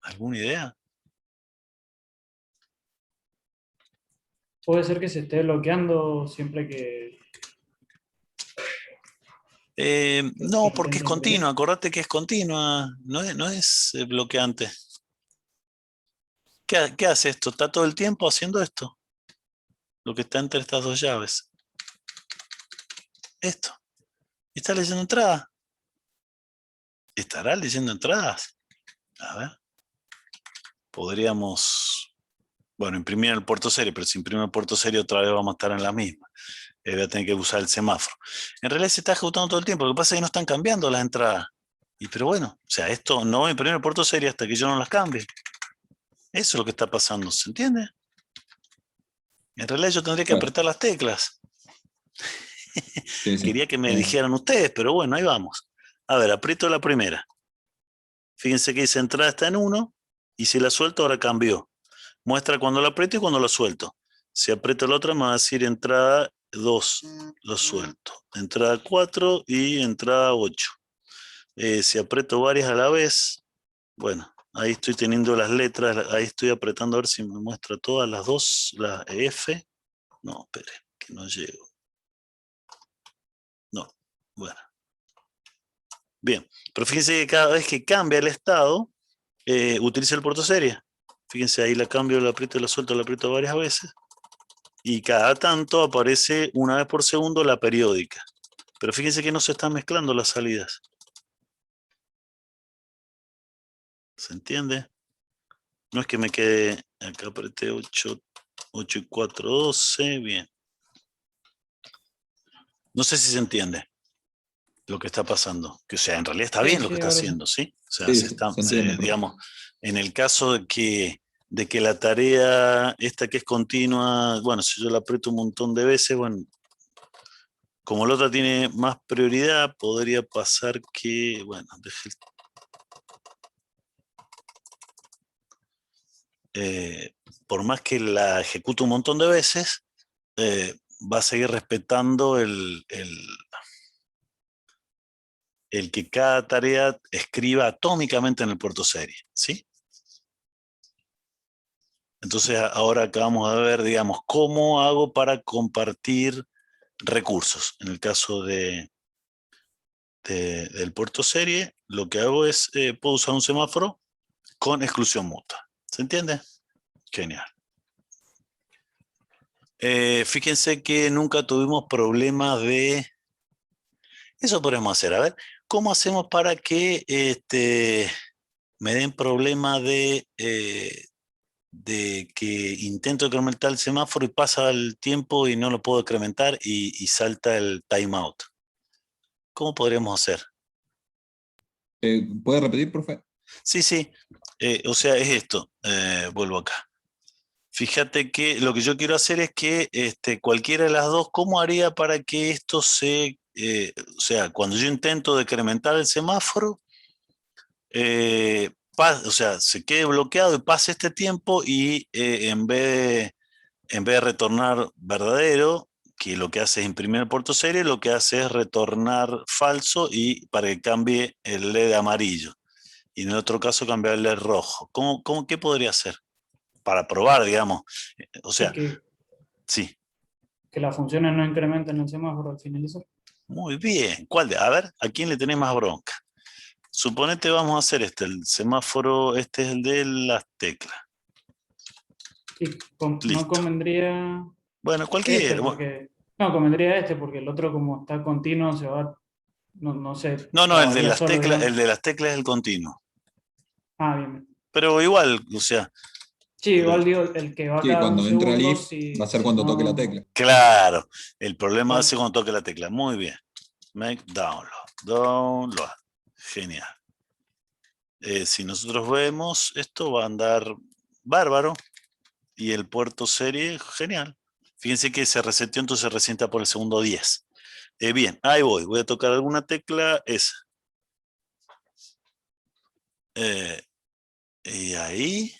¿Alguna idea? Puede ser que se esté bloqueando siempre que No, porque es intente imprimir. continua. Acordate que es continua. No es bloqueante. ¿Qué hace esto? ¿Está todo el tiempo haciendo esto? Lo que está entre estas dos llaves. Esto. ¿Está leyendo entradas? ¿Estará leyendo entradas? A ver. Podríamos, bueno, imprimir el puerto serie, pero si imprime el puerto serie otra vez vamos a estar en la misma. Voy a tener que usar el semáforo. En realidad se está ejecutando todo el tiempo. Lo que pasa es que no están cambiando las entradas. Pero bueno, o sea, esto no va a imprimir el puerto serie hasta que yo no las cambie. Eso es lo que está pasando, ¿se entiende? En realidad yo tendría que Bueno, apretar las teclas. sí, sí. Quería que me dijeran ustedes, pero bueno, ahí vamos. A ver, aprieto la primera. Fíjense que dice entrada está en 1 y si la suelto ahora cambió. Muestra cuando la aprieto y cuando la suelto. Si aprieto la otra me va a decir entrada 2, lo suelto. Entrada 4 y entrada 8. Si aprieto varias a la vez, bueno, ahí estoy teniendo las letras, ahí estoy apretando a ver si me muestra todas las dos, la F. No, espere, que no llego. No, bueno. Bien, pero fíjense que cada vez que cambia el estado, utiliza el puerto serie. Fíjense, ahí la cambio, la aprieto y la suelto, la aprieto varias veces. Y cada tanto aparece una vez por segundo la periódica. Pero fíjense que no se están mezclando las salidas. ¿Se entiende? No es que me quede, acá apreté 8 y 4, 12, bien. No sé si se entiende lo que está pasando. Que, o sea, en realidad está bien lo que Sí, está ahora sí. haciendo, ¿sí? O sea, Sí, se sí, está, se entiende, profe. digamos, en el caso de que la tarea, esta que es continua, bueno, si yo la aprieto un montón de veces, bueno, como la otra tiene más prioridad, podría pasar que, bueno, por más que la ejecute un montón de veces, va a seguir respetando el que cada tarea escriba atómicamente en el puerto serie, ¿sí? Entonces ahora acá vamos a ver, digamos, cómo hago para compartir recursos. En el caso del puerto serie, lo que hago es, puedo usar un semáforo con exclusión mutua. ¿Se entiende? Genial. Fíjense que nunca tuvimos problemas de... Eso podemos hacer. A ver, ¿cómo hacemos para que me den problemas de que intento incrementar el semáforo y pasa el tiempo y no lo puedo incrementar y salta el timeout? ¿Cómo podríamos hacer? ¿Puede repetir, profe? Sí, sí. O sea, es esto. Vuelvo acá. Fíjate que lo que yo quiero hacer es que cualquiera de las dos, ¿cómo haría para que esto o sea, cuando yo intento decrementar el semáforo, o sea, se quede bloqueado y pase este tiempo y en vez de retornar verdadero, que lo que hace es imprimir el puerto serie, lo que hace es retornar falso y para que cambie el LED amarillo. Y en el otro caso cambiar el LED rojo. ¿Qué podría hacer para probar, digamos. O sea, sí. Que las funciones no incrementen el semáforo al finalizar. Muy bien. A ver, ¿a quién le tenés más bronca? Suponete vamos a hacer el semáforo, este es el de las teclas. Sí, no Listo. convendría Bueno, cualquiera. no, convendría porque el otro como está continuo se va, no sé. No, el de trabaría las solo, teclas, digamos. el de las teclas es el continuo. Ah, bien. Pero igual, o sea. Sí, igual digo, el que va Sí, cada un cuando entra el segundo, if va a ser cuando toque la tecla. Claro, el problema Claro. es cuando toque la tecla. Muy bien. Make download. Genial. Si nosotros vemos, esto va a andar bárbaro. Y el puerto serie, genial. Fíjense que se reseteó, entonces se resienta por el segundo 10. Bien, ahí voy. Voy a tocar alguna tecla, esa. Y ahí.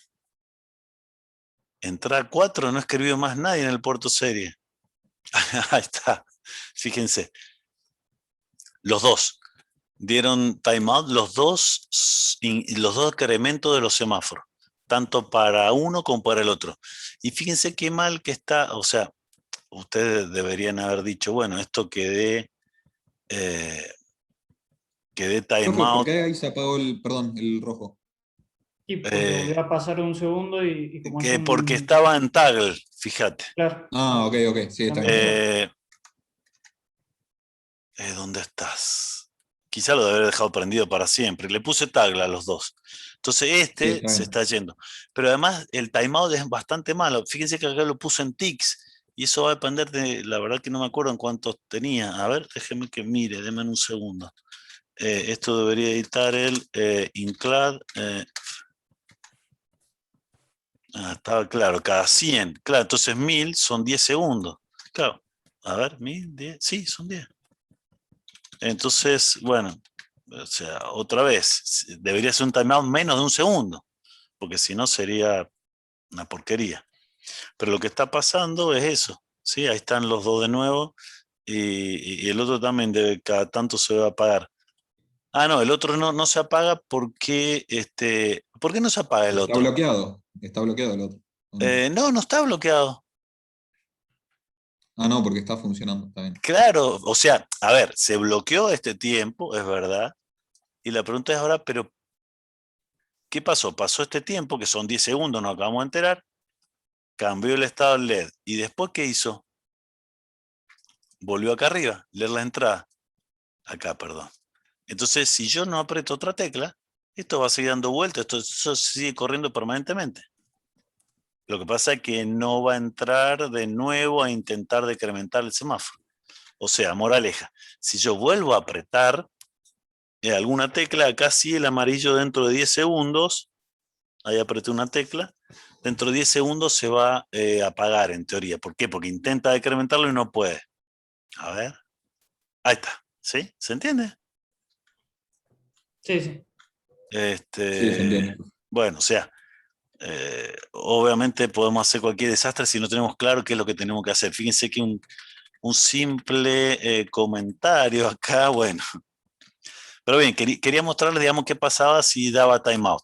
Entra 4, no escribió más nadie en el puerto serie. Ahí está. Fíjense. Los dos dieron timeout, los dos incrementos de los semáforos, tanto para uno como para el otro. Y fíjense qué mal que está, o sea, ustedes deberían haber dicho, bueno, esto que dé Profe, ¿por timeout. qué ahí se apagó el rojo? Y porque volvió a pasar un segundo y como es Porque estaba en toggle, fíjate. Claro. Ah, ok, sí, está bien. ¿Dónde estás? Quizá lo debe haber dejado prendido para siempre. Le puse tagla a los dos. Entonces Sí, se está yendo. Pero además el timeout es bastante malo. Fíjense que acá lo puse en ticks. Y eso va a depender de, la verdad que no me acuerdo en cuántos tenía. A ver, déjeme que mire, denme un segundo. Esto debería editar el inclad. Estaba claro, cada 100. Claro, entonces 1000 son 10 segundos. Claro. A ver, 1000, 10. Sí, son 10. Entonces, bueno, o sea, otra vez, debería ser un timeout menos de un segundo, porque si no sería una porquería. Pero lo que está pasando es eso, ¿sí? Ahí están los dos de nuevo y el otro también cada tanto se va a apagar. Ah, no, el otro no se apaga porque, ¿por qué no se apaga el Está otro? bloqueado el otro. No está bloqueado. Ah, no, porque está funcionando, está bien. Claro, o sea, a ver, se bloqueó este tiempo, es verdad, y la pregunta es ahora, pero ¿qué pasó? Pasó este tiempo, que son 10 segundos, nos acabamos de enterar, cambió el estado del LED. ¿Y después qué hizo? Volvió acá arriba, leer la entrada. Acá, perdón. Entonces, si yo no aprieto otra tecla, esto va a seguir dando vueltas, eso sigue corriendo permanentemente. Lo que pasa es que no va a entrar de nuevo a intentar decrementar el semáforo. O sea, moraleja, si yo vuelvo a apretar alguna tecla, acá sí el amarillo dentro de 10 segundos, ahí apreté una tecla, dentro de 10 segundos se va a apagar en teoría. ¿Por qué? Porque intenta decrementarlo y no puede. A ver. Ahí está. ¿Sí? ¿Se entiende? Sí, sí. Sí, se entiende. Bueno, o sea, obviamente podemos hacer cualquier desastre si no tenemos claro qué es lo que tenemos que hacer. Fíjense que un simple comentario acá, bueno. Pero bien, quería mostrarles, digamos, qué pasaba si daba timeout.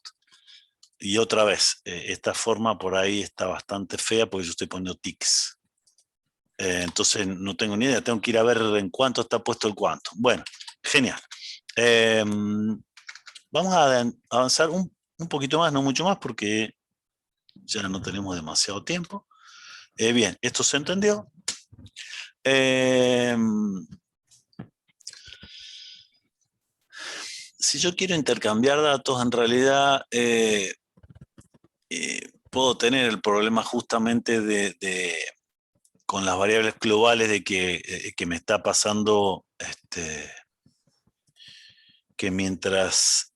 Y otra vez, esta forma por ahí está bastante fea porque yo estoy poniendo tics. Entonces no tengo ni idea, tengo que ir a ver en cuánto está puesto el cuánto. Bueno, genial. Vamos a avanzar un poquito más, no mucho más, porque ya no tenemos demasiado tiempo. Bien, esto se entendió. Si yo quiero intercambiar datos, en realidad puedo tener el problema justamente con las variables globales de que me está pasando que mientras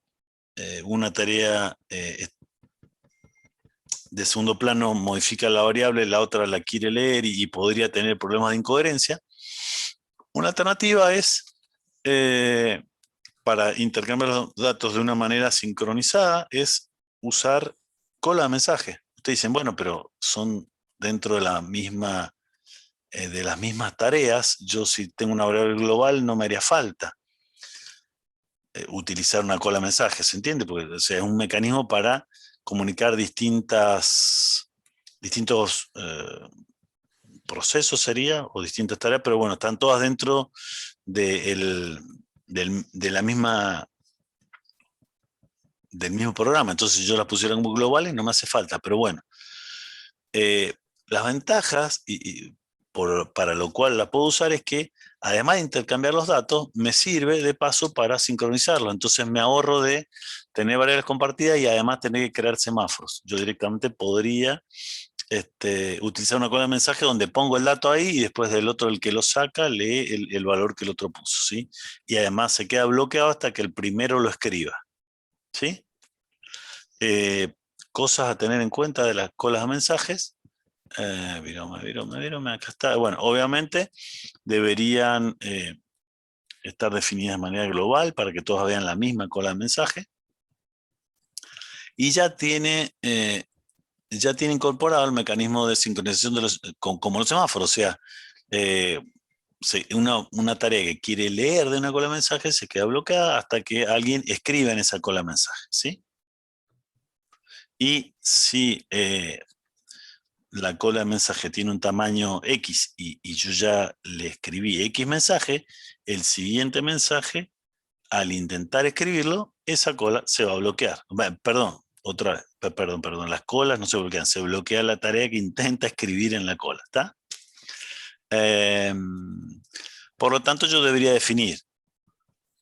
una tarea de segundo plano modifica la variable, la otra la quiere leer y podría tener problemas de incoherencia. Una alternativa es, para intercambiar los datos de una manera sincronizada, es usar cola de mensaje. Ustedes dicen, bueno, pero son dentro de la misma, de las mismas tareas. Yo si tengo una variable global no me haría falta utilizar una cola de mensaje, ¿se entiende? Porque o sea, es un mecanismo para comunicar distintas distintos procesos sería, o distintas tareas, pero bueno, están todas dentro de la misma, del mismo programa. Entonces, si yo las pusiera como globales, no me hace falta, pero bueno. Las ventajas, para lo cual la puedo usar, es que además de intercambiar los datos, me sirve de paso para sincronizarlo. Entonces me ahorro de tener variables compartidas y además tener que crear semáforos. Yo directamente podría utilizar una cola de mensaje donde pongo el dato ahí y después del otro, el que lo saca, lee el valor que el otro puso, ¿sí? Y además se queda bloqueado hasta que el primero lo escriba, ¿sí? Cosas a tener en cuenta de las colas de mensajes. Virome, acá está. Bueno, obviamente deberían estar definidas de manera global para que todos vean la misma cola de mensaje. Y ya tiene incorporado el mecanismo de sincronización como los semáforos. O sea, una tarea que quiere leer de una cola de mensaje se queda bloqueada hasta que alguien escriba en esa cola de mensaje, ¿sí? Y si la cola de mensaje tiene un tamaño X y yo ya le escribí X mensaje, el siguiente mensaje, al intentar escribirlo, esa cola se va a bloquear. Perdón, las colas no se bloquean, se bloquea la tarea que intenta escribir en la cola, ¿está? Por lo tanto, yo debería definir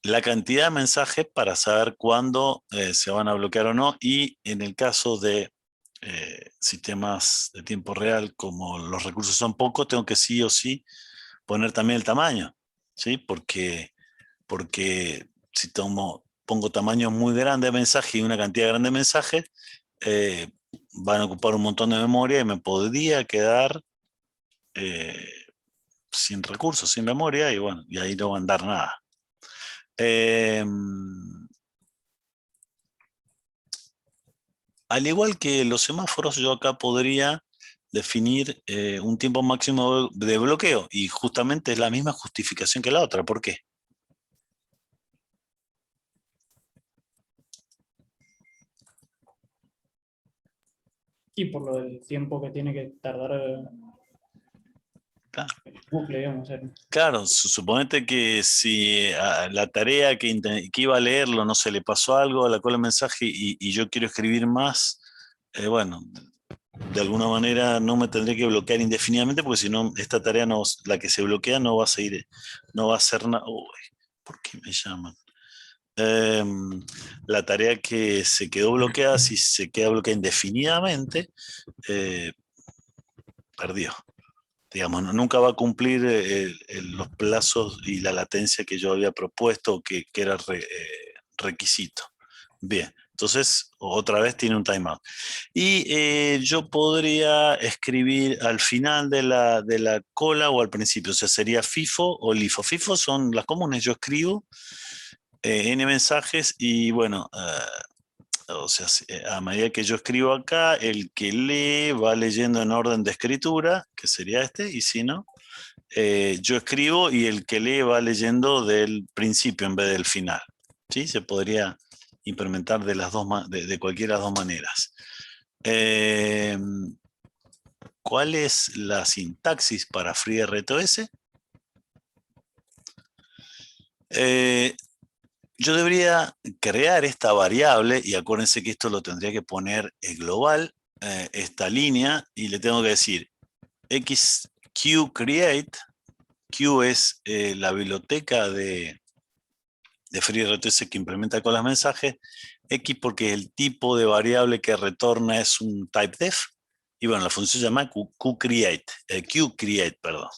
la cantidad de mensajes para saber cuándo se van a bloquear o no, y en el caso de sistemas de tiempo real, como los recursos son pocos, tengo que sí o sí poner también el tamaño, ¿sí? Porque si pongo tamaños muy grandes de mensaje y una cantidad grande de mensajes, van a ocupar un montón de memoria y me podría quedar sin recursos, sin memoria, y bueno, y ahí no va a andar nada. Al igual que los semáforos, yo acá podría definir un tiempo máximo de bloqueo, y justamente es la misma justificación que la otra. ¿Por qué? Y por lo del tiempo que tiene que tardar Claro. el bucle, digamos. Claro, suponete que si a la tarea que iba a leerlo no se le pasó algo a la cola de mensaje y yo quiero escribir más, bueno, de alguna manera no me tendré que bloquear indefinidamente, porque si no, esta tarea, la que se bloquea, no va a seguir, no va a hacer nada. ¿Por qué me llaman? La tarea que se quedó bloqueada, si se queda bloqueada indefinidamente, perdió. Digamos, nunca va a cumplir los plazos y la latencia que yo había propuesto, que era requisito. Bien, entonces otra vez tiene un timeout. Y yo podría escribir al final de la cola o al principio, o sea, sería FIFO o LIFO. FIFO son las comunes, yo escribo N mensajes y bueno, o sea, a medida que yo escribo acá, el que lee va leyendo en orden de escritura, que sería este, y si no, yo escribo y el que lee va leyendo del principio en vez del final. ¿Sí? Se podría implementar de cualquiera de las dos maneras. ¿Cuál es la sintaxis para FreeRTOS? Yo debería crear esta variable, y acuérdense que esto lo tendría que poner global, esta línea, y le tengo que decir xQCreate. Q es la biblioteca de FreeRTOS que implementa con los mensajes. X porque el tipo de variable que retorna es un typedef. Y bueno, la función se llama QCreate, perdón.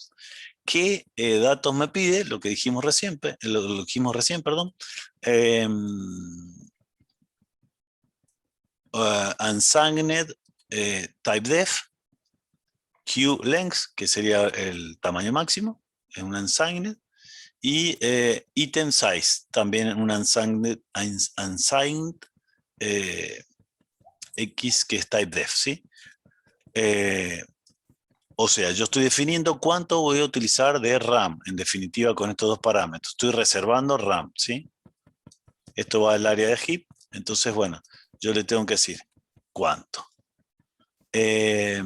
¿Qué datos me pide? Lo que dijimos recién, perdón. Unsigned typedef, QLength, que sería el tamaño máximo, es un unsigned, y item size, también un unsigned X, que es typedef, ¿sí? O sea, yo estoy definiendo cuánto voy a utilizar de RAM, en definitiva, con estos dos parámetros. Estoy reservando RAM, ¿sí? Esto va al área de heap, entonces, bueno, yo le tengo que decir cuánto. Hay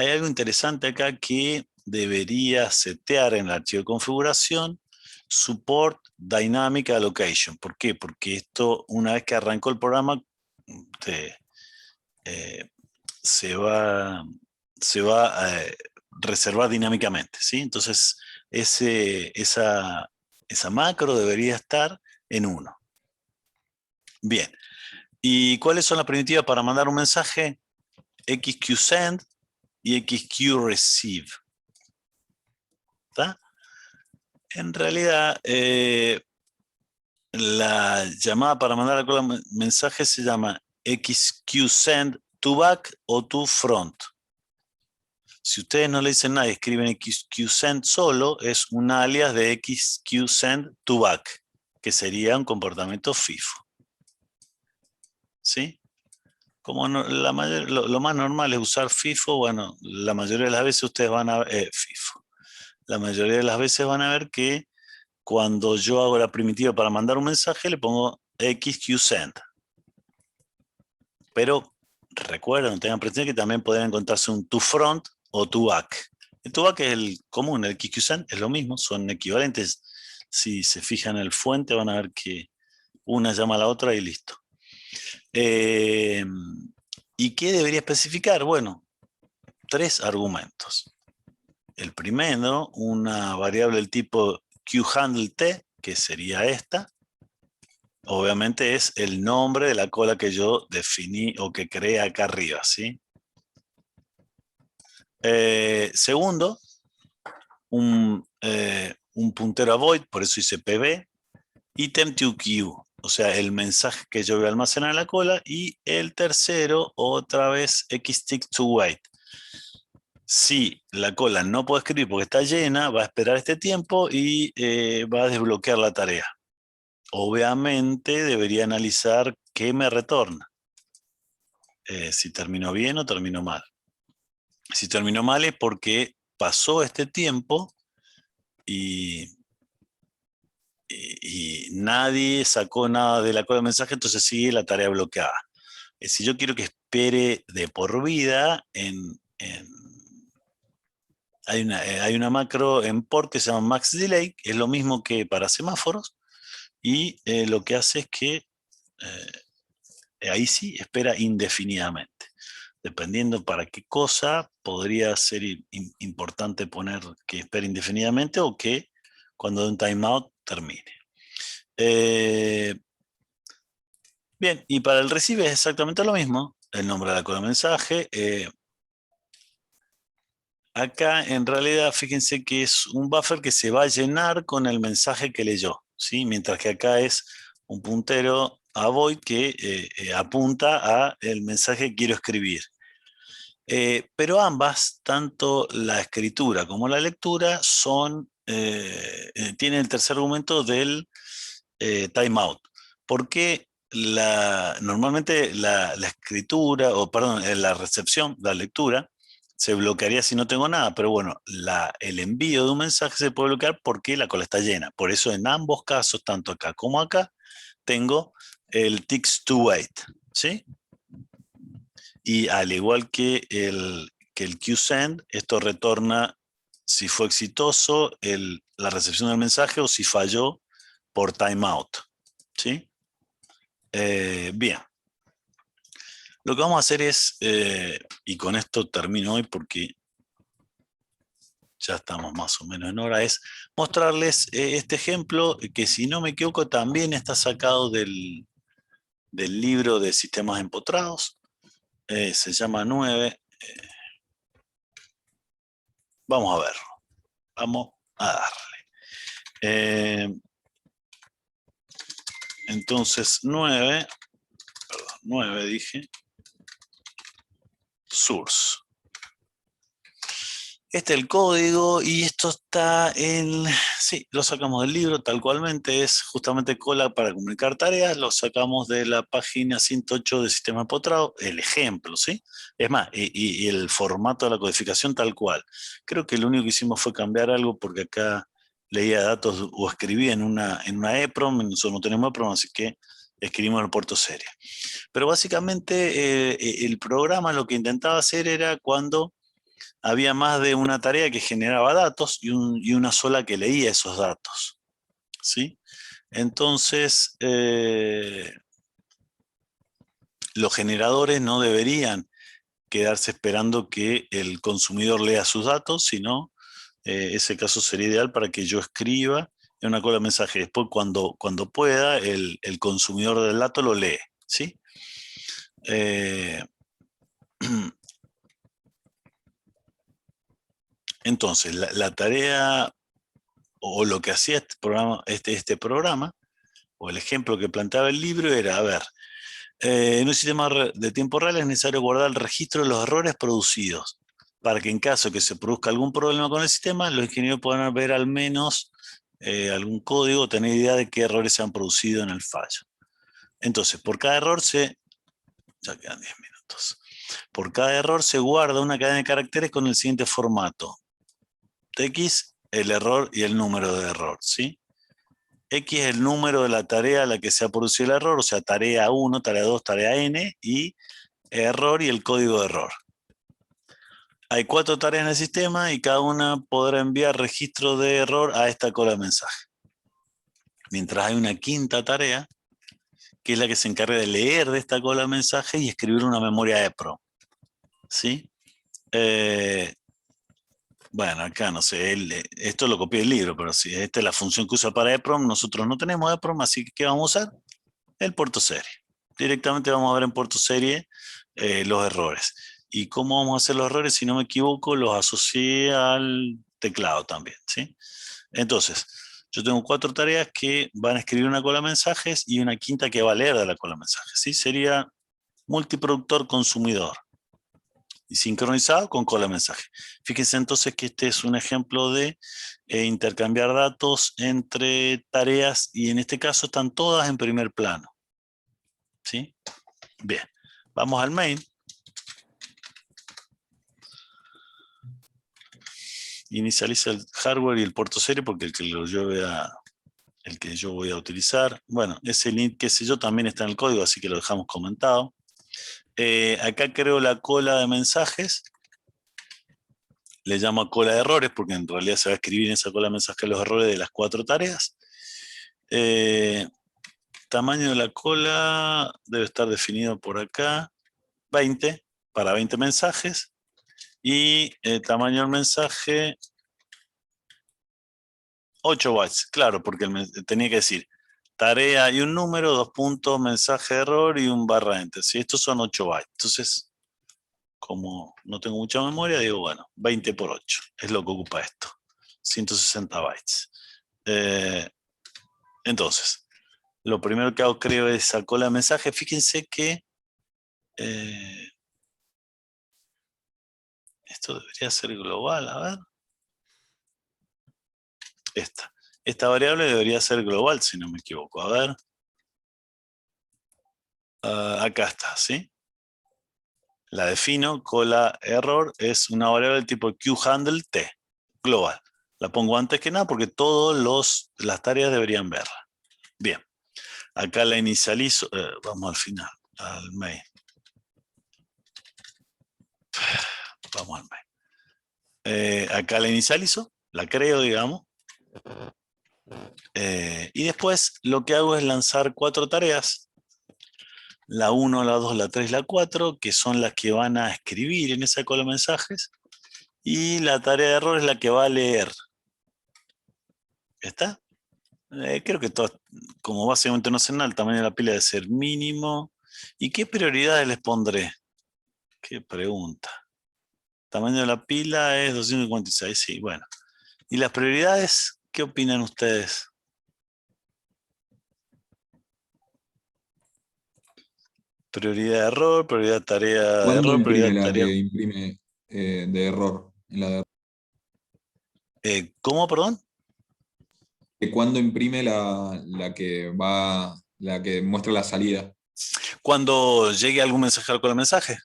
algo interesante acá que debería setear en el archivo de configuración: Support Dynamic Allocation. ¿Por qué? Porque esto, una vez que arrancó el programa, se va a reservar dinámicamente, ¿sí? Entonces, esa macro debería estar en 1. Bien. ¿Y cuáles son las primitivas para mandar un mensaje? XQSend y XQReceive. ¿Está? En realidad, la llamada para mandar a cola mensaje se llama XQSend to back o to front. Si ustedes no le dicen nada y escriben XQSend solo, es un alias de XQSend to back, que sería un comportamiento FIFO. ¿Sí? Como no, lo más normal es usar FIFO, bueno, la mayoría de las veces ustedes van a ver FIFO. La mayoría de las veces van a ver que cuando yo hago la primitiva para mandar un mensaje, le pongo XQSend. Pero recuerden, tengan presente que también pueden encontrarse un toFront o toBack. El toBack es el común, el XQSend es lo mismo, son equivalentes. Si se fijan en el fuente van a ver que una llama a la otra y listo. ¿Y qué debería especificar? Bueno, 3 argumentos. El primero, una variable del tipo QHandleT, que sería esta. Obviamente es el nombre de la cola que yo definí o que creé acá arriba, ¿sí? Segundo, un puntero a void, por eso hice pb, item to queue, o sea, el mensaje que yo voy a almacenar en la cola. Y el tercero, otra vez, xtick to wait. Si la cola no puede escribir porque está llena, va a esperar este tiempo y va a desbloquear la tarea. Obviamente debería analizar qué me retorna. Si terminó bien o terminó mal. Si terminó mal es porque pasó este tiempo y nadie sacó nada de la cola de mensaje, entonces sigue la tarea bloqueada. Si yo quiero que espere de por vida, hay una macro en port que se llama maxDelay, que es lo mismo que para semáforos, y lo que hace es que ahí sí espera indefinidamente. Dependiendo para qué cosa, podría ser importante poner que espere indefinidamente o que cuando de un timeout termine. Bien, y para el recibe es exactamente lo mismo. El nombre de la cola de mensaje. Acá en realidad fíjense que es un buffer que se va a llenar con el mensaje que leyó, ¿sí? Mientras que acá es un puntero a void que apunta a el mensaje que quiero escribir. Pero ambas, tanto la escritura como la lectura, tienen el tercer argumento del timeout. Porque normalmente la escritura, o perdón, la recepción, la lectura, se bloquearía si no tengo nada, pero bueno, el envío de un mensaje se puede bloquear porque la cola está llena. Por eso en ambos casos, tanto acá como acá, tengo el ticks to wait, ¿sí? Y al igual que el QSend, esto retorna si fue exitoso la recepción del mensaje o si falló por timeout, ¿sí? Bien. Lo que vamos a hacer es, y con esto termino hoy porque ya estamos más o menos en hora, es mostrarles este ejemplo que, si no me equivoco, también está sacado del libro de sistemas empotrados. Se llama 9. Vamos a verlo. Vamos a darle. Entonces 9 dije. Source. Este es el código y esto está sí, lo sacamos del libro tal cualmente, es justamente cola para comunicar tareas, lo sacamos de la página 108 de Sistema Empotrado, el ejemplo, ¿sí? Es más, y el formato de la codificación tal cual. Creo que lo único que hicimos fue cambiar algo porque acá leía datos o escribía en una EPROM, nosotros no tenemos EPROM, así que escribimos el puerto serie. Pero básicamente el programa lo que intentaba hacer era cuando había más de una tarea que generaba datos y una sola que leía esos datos, ¿sí? Entonces, los generadores no deberían quedarse esperando que el consumidor lea sus datos, sino ese caso sería ideal para que yo escriba en una cola de mensaje. Después, cuando pueda, el consumidor del dato lo lee, ¿sí? Entonces, la tarea o lo que hacía este programa, o el ejemplo que planteaba el libro era, a ver, en un sistema de tiempo real es necesario guardar el registro de los errores producidos, para que en caso que se produzca algún problema con el sistema, los ingenieros puedan ver al menos algún código, tener idea de qué errores se han producido en el fallo. Entonces, por cada error ya quedan 10 minutos. Por cada error se guarda una cadena de caracteres con el siguiente formato. X, el error y el número de error, ¿sí? X es el número de la tarea a la que se ha producido el error, o sea, tarea 1, tarea 2, tarea N, y error y el código de error. Hay 4 tareas en el sistema y cada una podrá enviar registro de error a esta cola de mensaje. Mientras hay una quinta tarea, que es la que se encarga de leer de esta cola de mensaje y escribir una memoria EPROM, ¿sí? Bueno, acá no sé, esto lo copié del libro, pero si esta es la función que usa para EPROM, nosotros no tenemos EPROM, así que ¿qué vamos a usar? El puerto serie. Directamente vamos a ver en puerto serie los errores. ¿Y cómo vamos a hacer los errores? Si no me equivoco, los asocié al teclado también, ¿sí? Entonces, yo tengo 4 tareas que van a escribir una cola de mensajes y una quinta que va a leer de la cola de mensajes, ¿sí? Sería multiproductor consumidor y sincronizado con cola de mensaje. Fíjense entonces que este es un ejemplo de intercambiar datos entre tareas y en este caso están todas en primer plano, ¿sí? Bien, vamos al main. Inicializa el hardware y el puerto serie porque el que yo voy a utilizar. Bueno, ese link, qué sé yo, también está en el código, así que lo dejamos comentado. Acá creo la cola de mensajes. Le llamo cola de errores porque en realidad se va a escribir en esa cola de mensajes los errores de las 4 tareas. Tamaño de la cola debe estar definido por acá. 20 para 20 mensajes. Y tamaño del mensaje 8 bytes, claro, porque tenía que decir tarea y un número, 2 puntos, mensaje de error y un barra enter. Si estos son 8 bytes, entonces como no tengo mucha memoria, digo, bueno, 20 por 8 es lo que ocupa esto, 160 bytes. Entonces, lo primero que hago, creo, es esa cola de mensaje. Fíjense que esto debería ser global, a ver. Esta variable debería ser global, si no me equivoco. A ver. Acá está, ¿sí? La defino, cola error, es una variable del tipo QHandle T, global. La pongo antes que nada porque todas las tareas deberían verla. Bien, acá la inicializo, vamos al final, al main. Vamos al main. Acá la inicializo, la creo, digamos. Y después lo que hago es lanzar 4 tareas. La 1, la 2, la 3, la 4, que son las que van a escribir en esa cola de mensajes. Y la tarea de error es la que va a leer. ¿Está? Creo que todo, como básicamente no sé nada, el tamaño de la pila debe ser mínimo. ¿Y qué prioridades les pondré? Qué pregunta. Tamaño de la pila es 256, sí, bueno. ¿Y las prioridades? ¿Qué opinan ustedes? Prioridad de error, prioridad tarea de ¿Cuándo error, imprime prioridad la tarea... que imprime de error? ¿Cómo, perdón? ¿Cuándo imprime la que muestra la salida? Cuando llegue algún mensajero con el mensaje.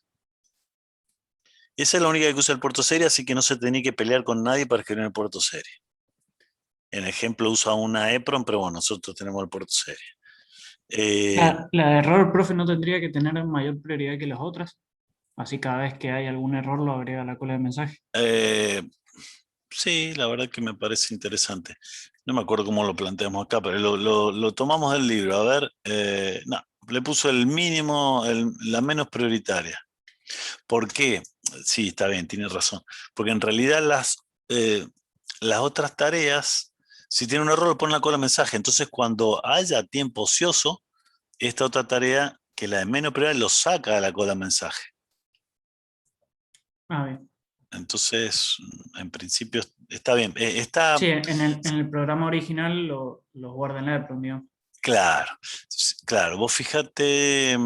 Esa es la única que usa el puerto serie, así que no se tenía que pelear con nadie para escribir en el puerto serie. En ejemplo usa una EPROM, pero bueno, nosotros tenemos el puerto serie. La de error, profe, no tendría que tener mayor prioridad que las otras. Así cada vez que hay algún error lo agrega a la cola de mensaje. Sí, la verdad que me parece interesante. No me acuerdo cómo lo planteamos acá, pero lo tomamos del libro. A ver, no, le puso el mínimo, la menos prioritaria. ¿Por qué? Sí, está bien, tiene razón. Porque en realidad las otras tareas, si tiene un error, lo pone en la cola de mensaje. Entonces, cuando haya tiempo ocioso, esta otra tarea, que la de menos prioridad, lo saca de la cola de mensaje. Ah, bien. Entonces, en principio está bien. Está Sí, en el programa original lo guarda en la de pronto. claro, claro. Vos fíjate,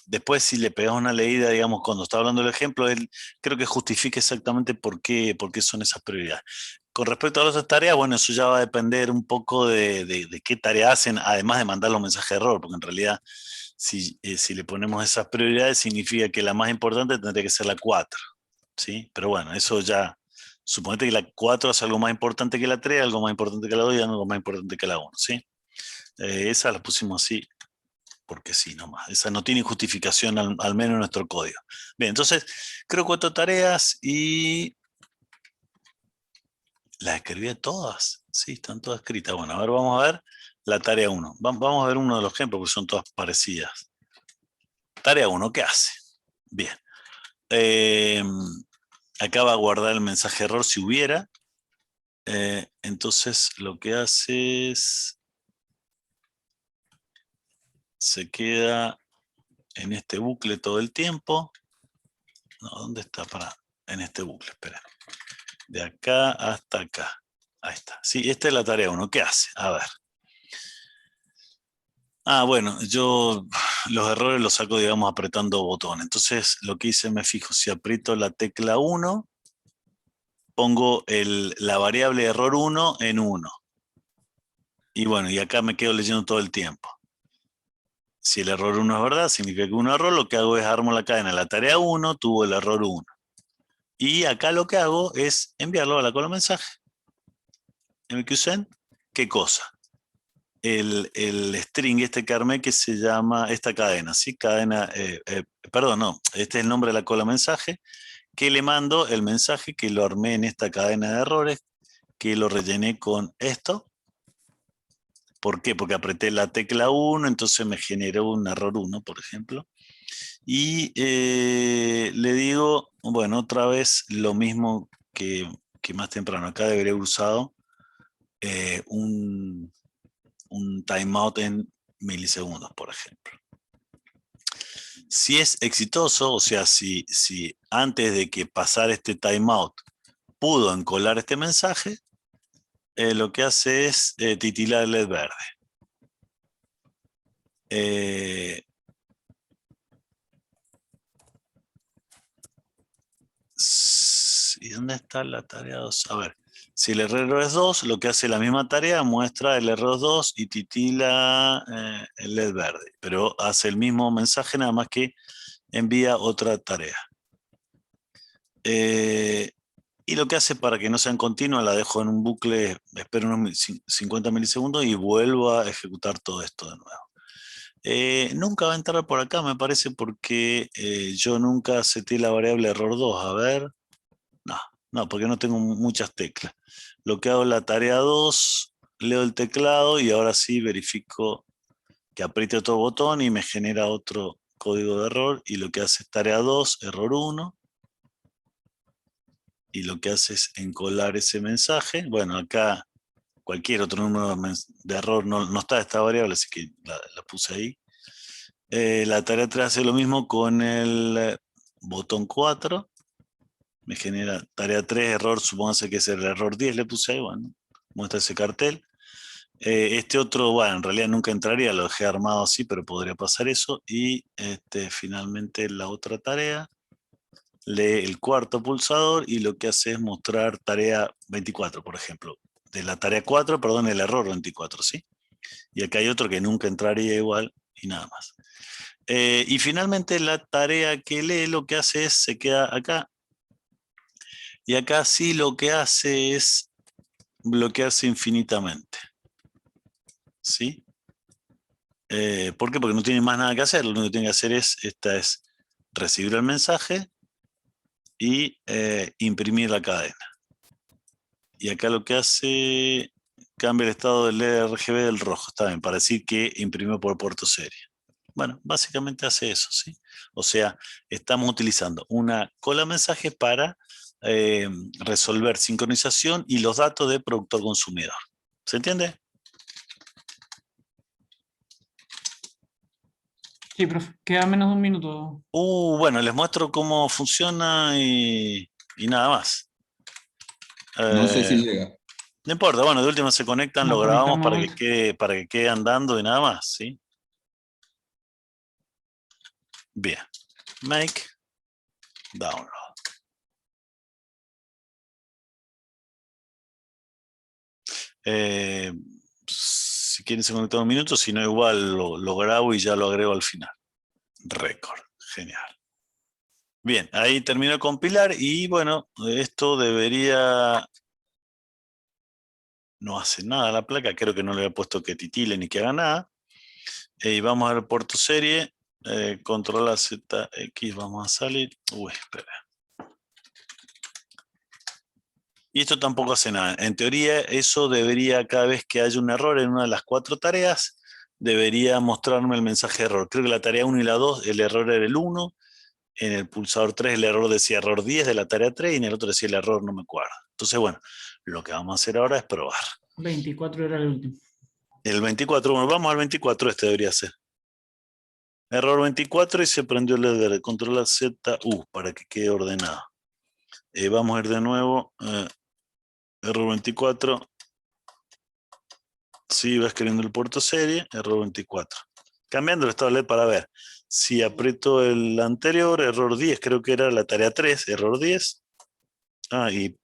después si le pegás una leída, digamos, cuando está hablando del ejemplo, él creo que justifica exactamente por qué son esas prioridades. Con respecto a las otras tareas, bueno, eso ya va a depender un poco de qué tarea hacen, además de mandar los mensajes de error, porque en realidad si le ponemos esas prioridades significa que la más importante tendría que ser la 4, ¿sí? Pero bueno, eso ya, suponete que la 4 es algo más importante que la 3, algo más importante que la 2 y algo más importante que la 1, ¿sí? Esa la pusimos así porque sí, nomás. Esa no tiene justificación, al menos en nuestro código. Bien, entonces, creo 4 tareas y las escribí todas. Sí, están todas escritas. Bueno, a ver, vamos a ver la tarea 1. Vamos a ver uno de los ejemplos porque son todas parecidas. Tarea 1, ¿qué hace? Bien. Eh, Acá va a guardar el mensaje error si hubiera. Entonces, lo que hace es... Se queda en este bucle todo el tiempo. No, ¿dónde está? En este bucle, espera. De acá hasta acá. Ahí está. Sí, esta es la tarea 1. ¿Qué hace? A ver. Ah, bueno, yo los errores los saco, digamos, apretando botón. Entonces, lo que hice, me fijo, si aprieto la tecla 1, pongo la variable error 1 en 1. Y bueno, y acá me quedo leyendo todo el tiempo. Si el error 1 es verdad, significa que un error, lo que hago es armo la cadena. La tarea 1 tuvo el error 1. Y acá lo que hago es enviarlo a la cola mensaje. MQSend, ¿qué cosa? El string este que armé que se llama esta cadena, ¿sí? Cadena, perdón, no, este es el nombre de la cola mensaje, que le mando el mensaje que lo armé en esta cadena de errores, que lo rellené con esto. ¿Por qué? Porque apreté la tecla 1, entonces me generó un error 1, por ejemplo. Y le digo, bueno, otra vez lo mismo que más temprano. Acá debería haber usado un timeout en milisegundos, por ejemplo. Si es exitoso, o sea, si antes de que pasara este timeout pudo encolar este mensaje, lo que hace es titilar el LED verde. ¿Y dónde está la tarea 2? A ver, si el error es 2, lo que hace la misma tarea, muestra el error 2 y titila el LED verde, pero hace el mismo mensaje, nada más que envía otra tarea. Y lo que hace para que no sean continuas, la dejo en un bucle, espero unos 50 milisegundos y vuelvo a ejecutar todo esto de nuevo. Nunca va a entrar por acá, me parece, porque yo nunca seté la variable error 2. A ver, no, porque no tengo muchas teclas. Lo que hago es la tarea 2, leo el teclado y ahora sí verifico que apriete otro botón y me genera otro código de error. Y lo que hace es tarea 2, error 1. Y lo que hace es encolar ese mensaje. Bueno, acá cualquier otro número de error no está esta variable, así que la puse ahí. La tarea 3 hace lo mismo con el botón 4. Me genera tarea 3, error, supóngase que es el error 10, le puse ahí, bueno, muestra ese cartel. Este otro, bueno, en realidad nunca entraría, lo dejé armado así, pero podría pasar eso. Y finalmente la otra tarea, lee el cuarto pulsador y lo que hace es mostrar tarea 24, por ejemplo. De la tarea 4, perdón, el error 24, ¿sí? Y acá hay otro que nunca entraría igual y nada más. Y finalmente la tarea que lee lo que hace es, se queda acá. Y acá sí lo que hace es bloquearse infinitamente. ¿Sí? ¿Por qué? Porque no tiene más nada que hacer. Lo único que tiene que hacer es recibir el mensaje y imprimir la cadena. Y acá lo que hace, cambia el estado del RGB del rojo, está bien, para decir que imprimió por puerto serie. Bueno, básicamente hace eso, ¿sí? O sea, estamos utilizando una cola mensaje para resolver sincronización y los datos de productor-consumidor. ¿Se entiende? Sí, profe, queda menos de un minuto. Bueno, les muestro cómo funciona y nada más. No sé si llega. No importa, bueno, de última se conectan, Nos lo grabamos conectamos para que quede andando y nada más, ¿sí? Bien. Make download. Si quieren se conectan un minuto, si no igual lo grabo y ya lo agrego al final. Récord, genial. Bien, ahí termino de compilar y bueno, esto debería... No hace nada la placa, creo que no le había puesto que titile ni que haga nada. Y vamos a ver puerto serie, controla ZX, vamos a salir. Uy, espera. Y esto tampoco hace nada. En teoría, eso debería, cada vez que haya un error en una de las 4 tareas, debería mostrarme el mensaje de error. Creo que la tarea 1 y la 2, el error era el 1. En el pulsador 3, el error decía error 10 de la tarea 3 y en el otro decía el error no me acuerdo. Entonces, bueno, lo que vamos a hacer ahora es probar. 24 era el último. El 24, bueno, vamos al 24, este debería ser. Error 24 y se prendió el LDR. Controla Z, para que quede ordenado. Vamos a ir de nuevo. Error 24. Sí, va escribiendo el puerto serie. Error 24. Cambiando el estado de LED para ver. Si aprieto el anterior, error 10, creo que era la tarea 3, error 10. Y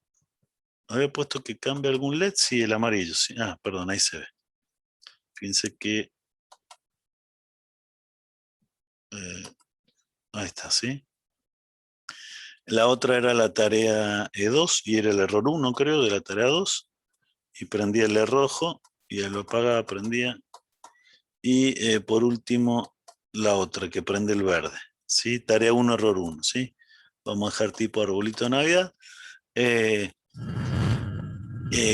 había puesto que cambia algún LED. Sí, el amarillo. Sí. Perdón, ahí se ve. Fíjense que... ahí está, ¿sí? La otra era la tarea E2 y era el error 1, creo, de la tarea 2. Y prendía el LED rojo y lo apagaba, prendía. Y por último, la otra que prende el verde. ¿Sí? Tarea 1, error 1. ¿Sí? Vamos a dejar tipo arbolito de Navidad.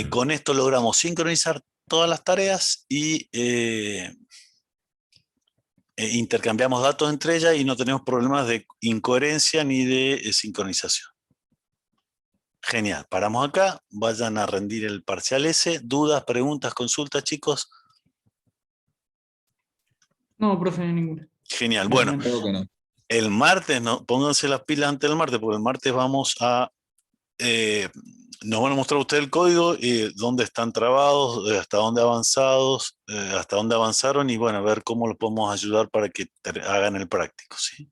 Con esto logramos sincronizar todas las tareas y intercambiamos datos entre ellas y no tenemos problemas de incoherencia ni de sincronización. Genial, paramos acá, vayan a rendir el parcial S. ¿Dudas, preguntas, consultas, chicos? No, profe, ninguna. Genial, bueno, Creo que no. el martes, pónganse las pilas antes del martes, porque el martes vamos a... nos van a mostrar ustedes el código y dónde están trabados, hasta dónde avanzaron y bueno, a ver cómo los podemos ayudar para que hagan el práctico, ¿sí?